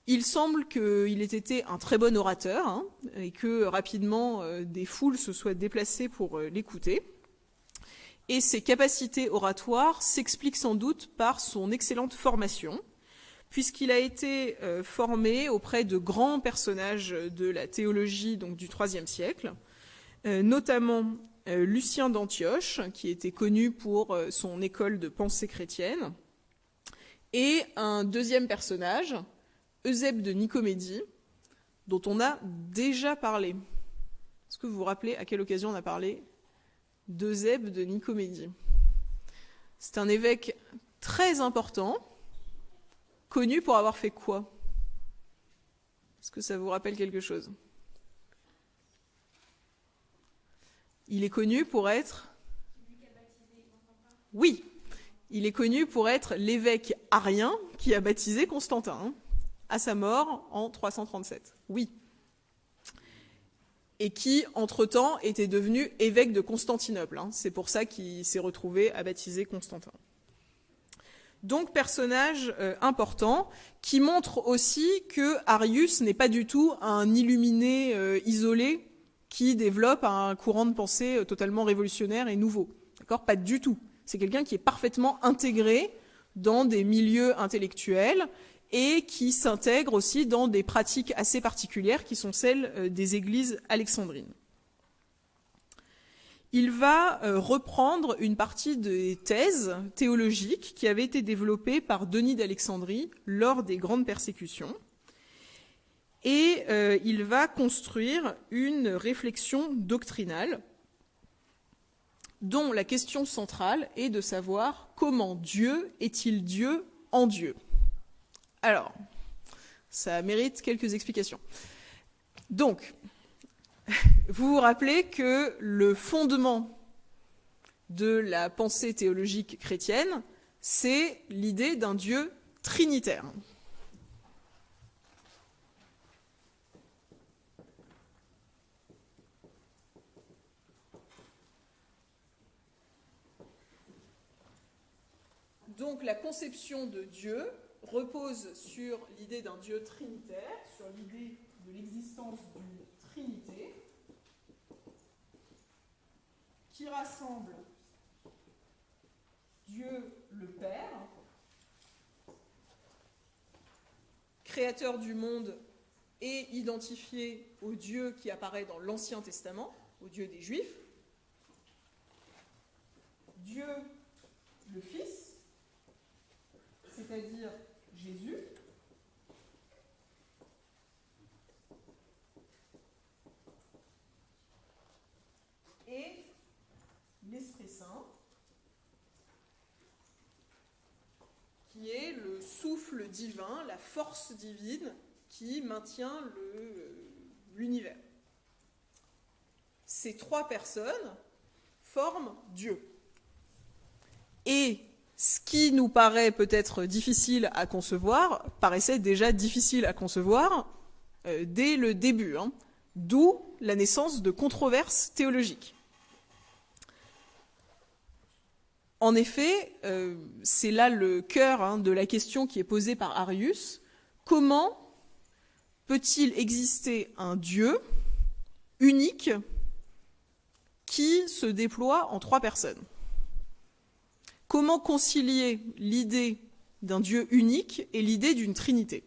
Il semble qu'il ait été un très bon orateur, et que rapidement des foules se soient déplacées pour l'écouter. Et ses capacités oratoires s'expliquent sans doute par son excellente formation, puisqu'il a été formé auprès de grands personnages de la théologie donc du IIIe siècle, notamment Lucien d'Antioche, qui était connu pour son école de pensée chrétienne, et un deuxième personnage, Eusèbe de Nicomédie, dont on a déjà parlé. Est-ce que vous vous rappelez à quelle occasion on a parlé d'Eusèbe de Nicomédie? C'est un évêque très important, connu pour avoir fait quoi? Est-ce que ça vous rappelle quelque chose? Il est connu pour être... Oui, il est connu pour être l'évêque arien qui a baptisé Constantin, à sa mort en 337. Oui. Et qui, entre-temps, était devenu évêque de Constantinople. C'est pour ça qu'il s'est retrouvé à baptiser Constantin. Donc, personnage important, qui montre aussi que Arius n'est pas du tout un illuminé isolé qui développe un courant de pensée totalement révolutionnaire et nouveau. D'accord ? Pas du tout. C'est quelqu'un qui est parfaitement intégré dans des milieux intellectuels et qui s'intègre aussi dans des pratiques assez particulières qui sont celles des églises alexandrines. Il va reprendre une partie des thèses théologiques qui avaient été développées par Denis d'Alexandrie lors des grandes persécutions. Et il va construire une réflexion doctrinale dont la question centrale est de savoir comment Dieu est-il Dieu en Dieu. Alors, ça mérite quelques explications. Donc, vous vous rappelez que le fondement de la pensée théologique chrétienne, c'est l'idée d'un Dieu trinitaire. Donc la conception de Dieu repose sur l'idée d'un Dieu trinitaire, sur l'idée de l'existence d'une Trinité qui rassemble Dieu le Père, créateur du monde et identifié au Dieu qui apparaît dans l'Ancien Testament, au Dieu des Juifs, Dieu le Fils, c'est-à-dire Jésus, et l'Esprit Saint, qui est le souffle divin, la force divine qui maintient l'univers. Ces trois personnes forment Dieu. Et ce qui nous paraît peut-être difficile à concevoir, paraissait déjà difficile à concevoir dès le début, d'où la naissance de controverses théologiques. En effet, c'est là le cœur de la question qui est posée par Arius. Comment peut-il exister un Dieu unique qui se déploie en trois personnes ? Comment concilier l'idée d'un Dieu unique et l'idée d'une Trinité ?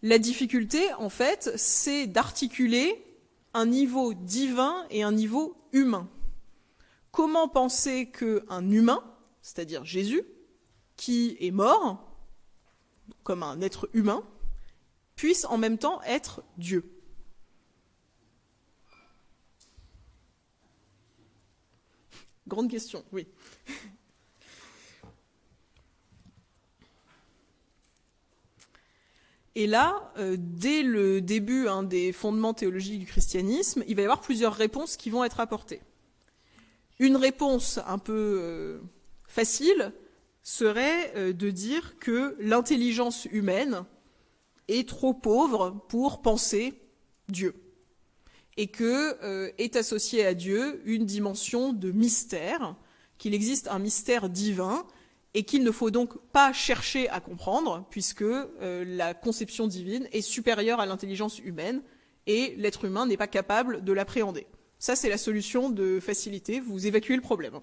La difficulté, en fait, c'est d'articuler un niveau divin et un niveau humain. Comment penser qu'un humain, c'est-à-dire Jésus, qui est mort, comme un être humain, puisse en même temps être Dieu. Grande question, oui. Et là, dès le début des fondements théologiques du christianisme, il va y avoir plusieurs réponses qui vont être apportées. Une réponse un peu facile serait de dire que l'intelligence humaine est trop pauvre pour penser Dieu, et que est associée à Dieu une dimension de mystère, qu'il existe un mystère divin, et qu'il ne faut donc pas chercher à comprendre, puisque la conception divine est supérieure à l'intelligence humaine, et l'être humain n'est pas capable de l'appréhender. Ça, c'est la solution de facilité, vous évacuez le problème.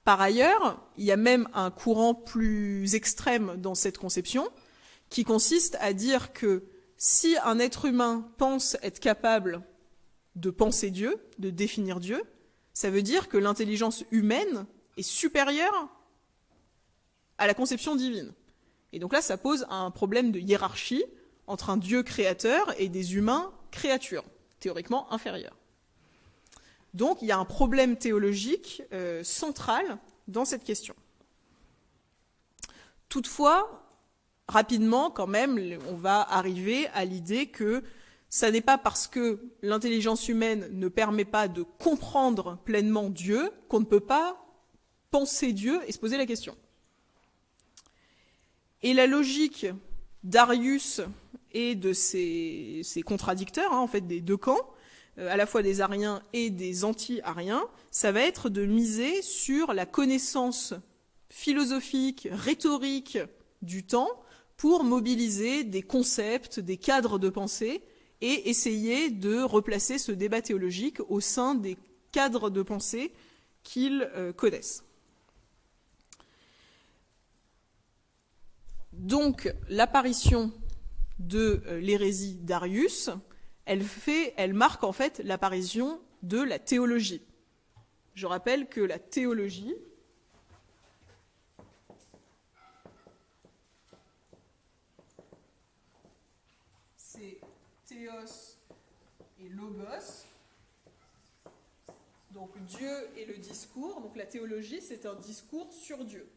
Par ailleurs, il y a même un courant plus extrême dans cette conception, qui consiste à dire que si un être humain pense être capable de penser Dieu, de définir Dieu, ça veut dire que l'intelligence humaine est supérieure à la conception divine. Et donc là, ça pose un problème de hiérarchie entre un Dieu créateur et des humains créatures, théoriquement inférieurs. Donc il y a un problème théologique central dans cette question. Toutefois, rapidement, quand même, on va arriver à l'idée que ça n'est pas parce que l'intelligence humaine ne permet pas de comprendre pleinement Dieu qu'on ne peut pas penser Dieu et se poser la question. Et la logique d'Arius et de ses contradicteurs, en fait des deux camps, à la fois des ariens et des anti-ariens, ça va être de miser sur la connaissance philosophique, rhétorique du temps pour mobiliser des concepts, des cadres de pensée et essayer de replacer ce débat théologique au sein des cadres de pensée qu'ils connaissent. Donc, l'apparition de l'hérésie d'Arius, elle marque en fait l'apparition de la théologie. Je rappelle que la théologie, c'est théos et logos, donc Dieu et le discours. Donc la théologie, c'est un discours sur Dieu.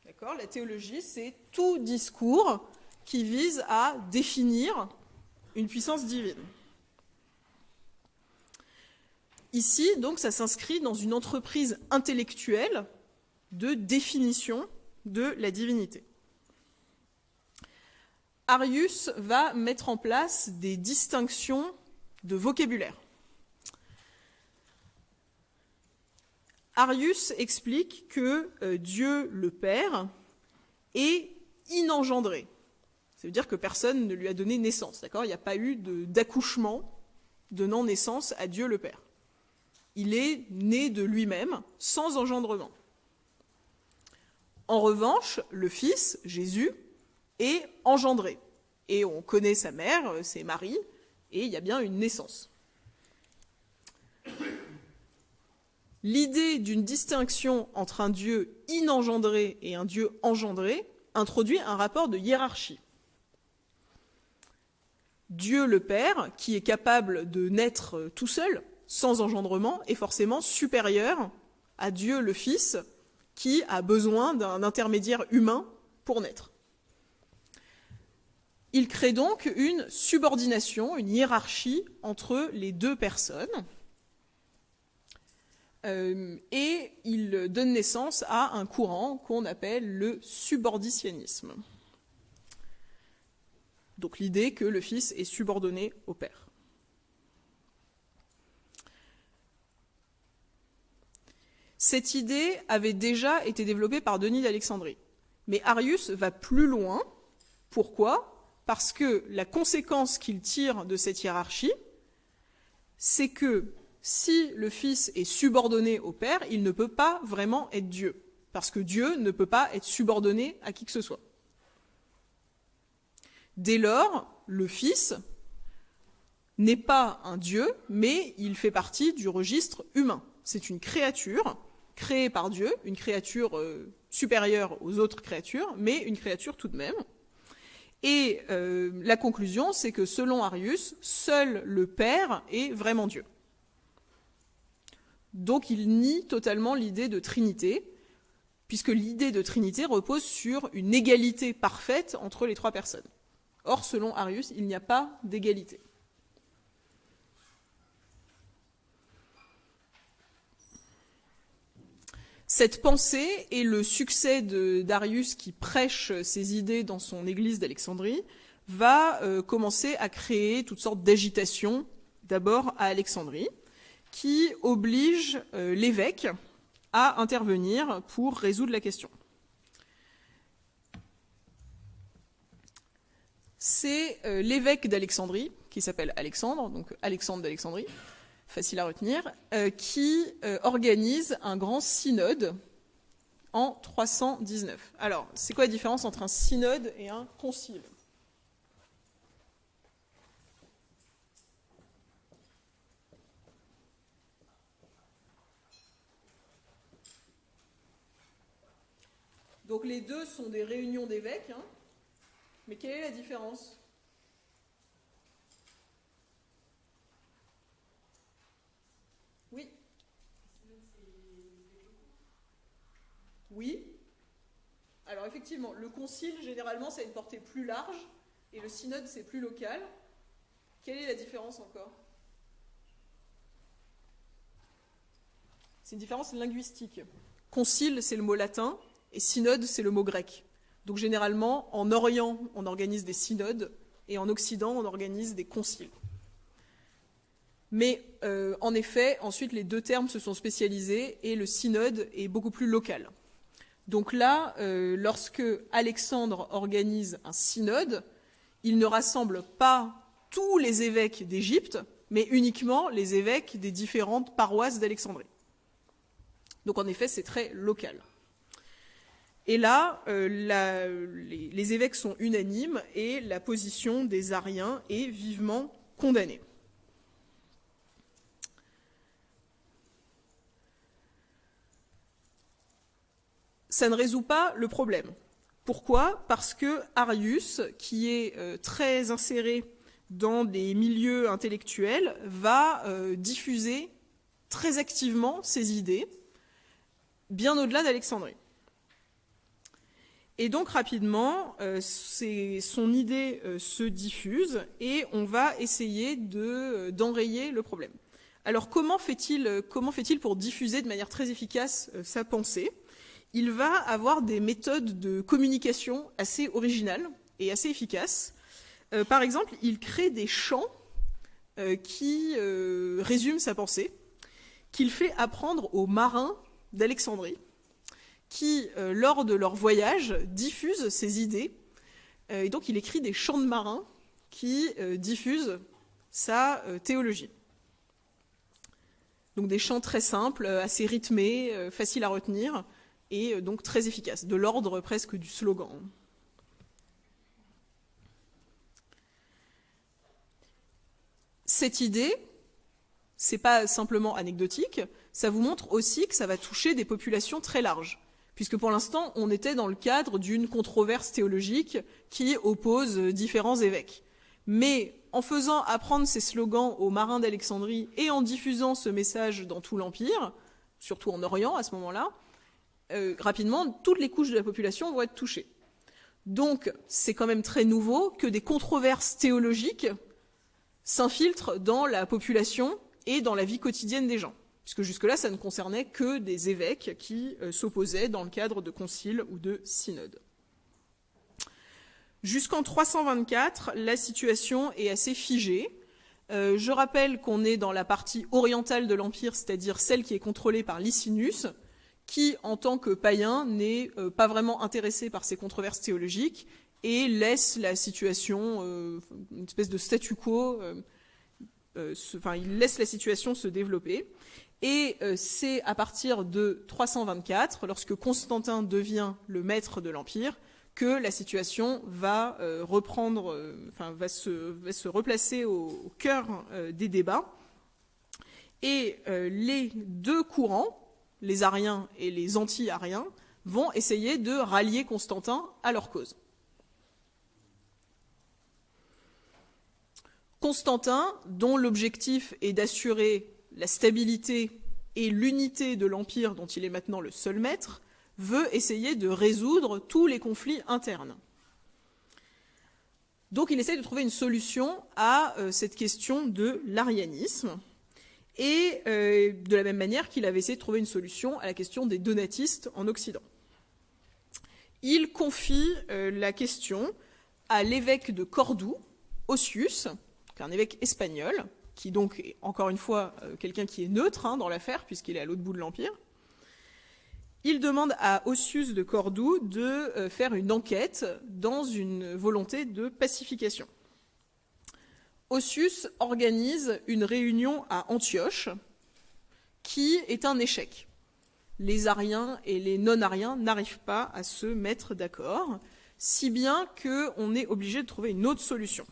D'accord ? La théologie, c'est tout discours qui vise à définir une puissance divine. Ici, donc, ça s'inscrit dans une entreprise intellectuelle de définition de la divinité. Arius va mettre en place des distinctions de vocabulaire. Arius explique que Dieu le Père est inengendré. Ça veut dire que personne ne lui a donné naissance, d'accord ? Il n'y a pas eu d'accouchement donnant naissance à Dieu le Père. Il est né de lui-même, sans engendrement. En revanche, le Fils, Jésus, est engendré. Et on connaît sa mère, c'est Marie, et il y a bien une naissance. L'idée d'une distinction entre un Dieu inengendré et un Dieu engendré introduit un rapport de hiérarchie. Dieu le Père, qui est capable de naître tout seul, sans engendrement, est forcément supérieur à Dieu le Fils, qui a besoin d'un intermédiaire humain pour naître. Il crée donc une subordination, une hiérarchie entre les deux personnes, et il donne naissance à un courant qu'on appelle le subordinationnisme. Donc l'idée que le Fils est subordonné au Père. Cette idée avait déjà été développée par Denis d'Alexandrie. Mais Arius va plus loin. Pourquoi ? Parce que la conséquence qu'il tire de cette hiérarchie, c'est que si le Fils est subordonné au Père, il ne peut pas vraiment être Dieu. Parce que Dieu ne peut pas être subordonné à qui que ce soit. Dès lors, le Fils n'est pas un Dieu, mais il fait partie du registre humain. C'est une créature créée par Dieu, une créature supérieure aux autres créatures, mais une créature tout de même. Et la conclusion, c'est que selon Arius, seul le Père est vraiment Dieu. Donc il nie totalement l'idée de Trinité, puisque l'idée de Trinité repose sur une égalité parfaite entre les trois personnes. Or, selon Arius, il n'y a pas d'égalité. Cette pensée et le succès d'Arius qui prêche ses idées dans son église d'Alexandrie va commencer à créer toutes sortes d'agitations, d'abord à Alexandrie, qui oblige l'évêque à intervenir pour résoudre la question. c'est l'évêque d'Alexandrie, qui s'appelle Alexandre, donc Alexandre d'Alexandrie, facile à retenir, qui organise un grand synode en 319. Alors, c'est quoi la différence entre un synode et un concile ? Donc les deux sont des réunions d'évêques, hein, mais quelle est la différence ? Oui. Oui. Alors effectivement, le concile, généralement, ça a une portée plus large, et le synode, c'est plus local. Quelle est la différence encore ? C'est une différence linguistique. Concile, c'est le mot latin, et synode, c'est le mot grec. Donc généralement, en Orient, on organise des synodes, et en Occident, on organise des conciles. Mais en effet, ensuite, les deux termes se sont spécialisés, et le synode est beaucoup plus local. Donc là, lorsque Alexandre organise un synode, il ne rassemble pas tous les évêques d'Égypte, mais uniquement les évêques des différentes paroisses d'Alexandrie. Donc en effet, c'est très local. Et là, les évêques sont unanimes et la position des Ariens est vivement condamnée. Ça ne résout pas le problème. Pourquoi ? Parce que Arius, qui est très inséré dans des milieux intellectuels, va diffuser très activement ses idées, bien au-delà d'Alexandrie. Et donc rapidement, son idée se diffuse et on va essayer d'enrayer le problème. Alors comment fait-il pour diffuser de manière très efficace sa pensée ? Il va avoir des méthodes de communication assez originales et assez efficaces. Par exemple, il crée des chants qui résument sa pensée, qu'il fait apprendre aux marins d'Alexandrie, qui, lors de leur voyage, diffusent ses idées. Et donc, il écrit des chants de marins qui diffusent sa théologie. Donc, des chants très simples, assez rythmés, faciles à retenir, et donc très efficaces, de l'ordre presque du slogan. Cette idée, c'est pas simplement anecdotique, ça vous montre aussi que ça va toucher des populations très larges. Puisque pour l'instant, on était dans le cadre d'une controverse théologique qui oppose différents évêques. Mais en faisant apprendre ces slogans aux marins d'Alexandrie et en diffusant ce message dans tout l'Empire, surtout en Orient à ce moment-là, rapidement, toutes les couches de la population vont être touchées. Donc, c'est quand même très nouveau que des controverses théologiques s'infiltrent dans la population et dans la vie quotidienne des gens. Puisque jusque-là, ça ne concernait que des évêques qui s'opposaient dans le cadre de conciles ou de synodes. Jusqu'en 324, la situation est assez figée. Je rappelle qu'on est dans la partie orientale de l'Empire, c'est-à-dire celle qui est contrôlée par Licinius, qui, en tant que païen, n'est pas vraiment intéressé par ces controverses théologiques et laisse la situation, une espèce de statu quo, il laisse la situation se développer. Et c'est à partir de 324, lorsque Constantin devient le maître de l'Empire, que la situation va va se replacer au cœur des débats. Et les deux courants, les ariens et les anti-ariens, vont essayer de rallier Constantin à leur cause. Constantin, dont l'objectif est d'assurer la stabilité et l'unité de l'Empire dont il est maintenant le seul maître, veut essayer de résoudre tous les conflits internes. Donc il essaie de trouver une solution à cette question de l'arianisme, et de la même manière qu'il avait essayé de trouver une solution à la question des donatistes en Occident. Il confie la question à l'évêque de Cordoue, Osius, qui est un évêque espagnol, qui donc est encore une fois quelqu'un qui est neutre dans l'affaire, puisqu'il est à l'autre bout de l'Empire. il demande à Ossius de Cordoue de faire une enquête dans une volonté de pacification. Ossius organise une réunion à Antioche qui est un échec. Les Ariens et les non-Ariens n'arrivent pas à se mettre d'accord, si bien qu'on est obligé de trouver une autre solution.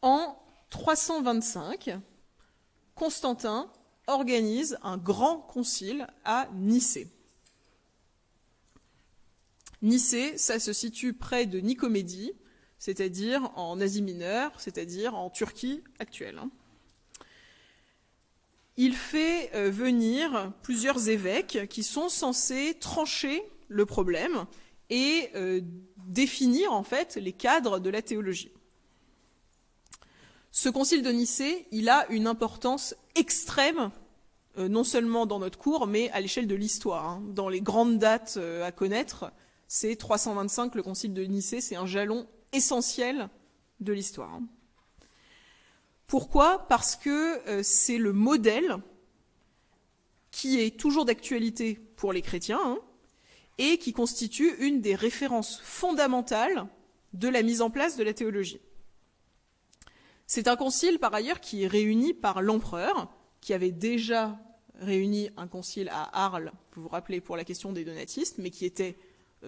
En 325, Constantin organise un grand concile à Nicée. Nicée, ça se situe près de Nicomédie, c'est-à-dire en Asie mineure, c'est-à-dire en Turquie actuelle. Il fait venir plusieurs évêques qui sont censés trancher le problème et définir en fait les cadres de la théologie. Ce concile de Nicée, il a une importance extrême, non seulement dans notre cours, mais à l'échelle de l'histoire. Dans les grandes dates à connaître, c'est 325, le concile de Nicée, c'est un jalon essentiel de l'histoire. Pourquoi ? Parce que c'est le modèle qui est toujours d'actualité pour les chrétiens et qui constitue une des références fondamentales de la mise en place de la théologie. C'est un concile, par ailleurs, qui est réuni par l'empereur, qui avait déjà réuni un concile à Arles, vous vous rappelez, pour la question des donatistes, mais qui était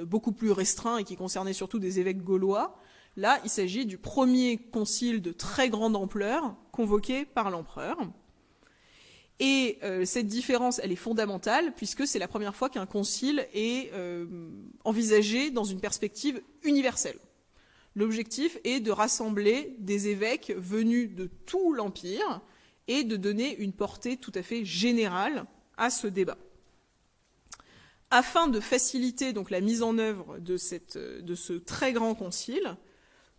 beaucoup plus restreint et qui concernait surtout des évêques gaulois. Là, il s'agit du premier concile de très grande ampleur convoqué par l'empereur. Et cette différence, elle est fondamentale, puisque c'est la première fois qu'un concile est envisagé dans une perspective universelle. L'objectif est de rassembler des évêques venus de tout l'Empire et de donner une portée tout à fait générale à ce débat. Afin de faciliter donc la mise en œuvre de ce très grand concile,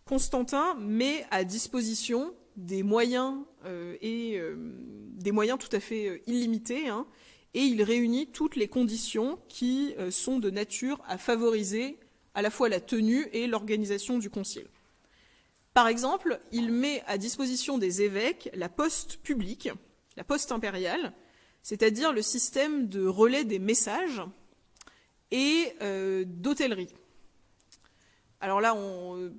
Constantin met à disposition des moyens des moyens tout à fait illimités, et il réunit toutes les conditions qui sont de nature à favoriser à la fois la tenue et l'organisation du concile. Par exemple, il met à disposition des évêques la poste publique, la poste impériale, c'est-à-dire le système de relais des messages et d'hôtellerie. Alors là, on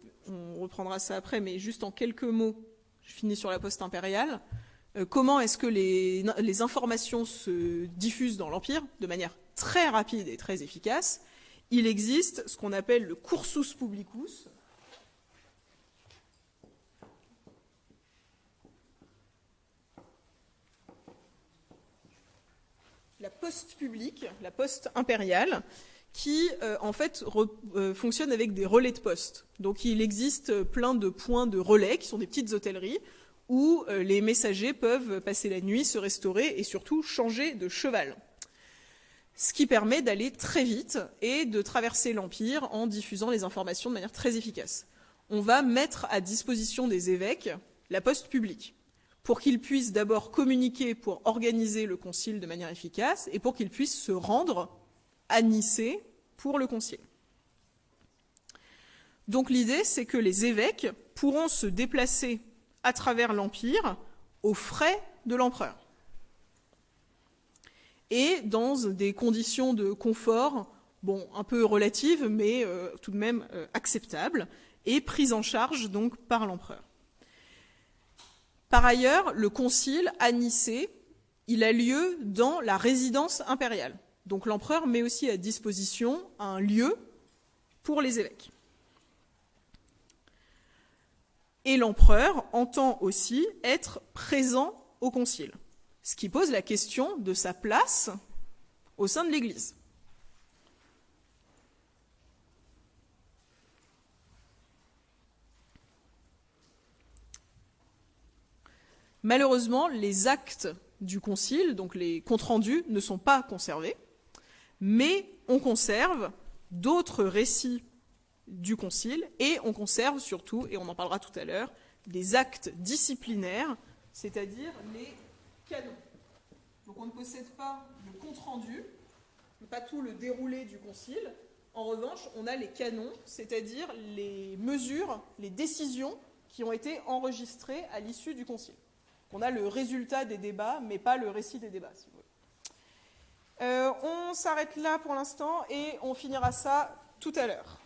reprendra ça après, mais juste en quelques mots, je finis sur la poste impériale. Comment est-ce que les informations se diffusent dans l'Empire de manière très rapide et très efficace ? Il existe ce qu'on appelle le cursus publicus, la poste publique, la poste impériale, qui en fait fonctionne avec des relais de poste. Donc il existe plein de points de relais qui sont des petites hôtelleries où les messagers peuvent passer la nuit, se restaurer et surtout changer de cheval. Ce qui permet d'aller très vite et de traverser l'Empire en diffusant les informations de manière très efficace. On va mettre à disposition des évêques la poste publique pour qu'ils puissent d'abord communiquer pour organiser le concile de manière efficace et pour qu'ils puissent se rendre à Nicée pour le concile. Donc l'idée, c'est que les évêques pourront se déplacer à travers l'Empire aux frais de l'empereur et dans des conditions de confort, un peu relatives, mais tout de même acceptables, et prises en charge donc par l'empereur. Par ailleurs, le concile à Nicée, il a lieu dans la résidence impériale. Donc l'empereur met aussi à disposition un lieu pour les évêques. Et l'empereur entend aussi être présent au concile, ce qui pose la question de sa place au sein de l'Église. Malheureusement, les actes du concile, donc les comptes rendus, ne sont pas conservés, mais on conserve d'autres récits du concile et on conserve surtout, et on en parlera tout à l'heure, des actes disciplinaires, c'est-à-dire les canons. Donc on ne possède pas le compte rendu, pas tout le déroulé du concile. En revanche, on a les canons, c'est-à-dire les mesures, les décisions qui ont été enregistrées à l'issue du concile. On a le résultat des débats, mais pas le récit des débats, si vous voulez. On s'arrête là pour l'instant et on finira ça tout à l'heure.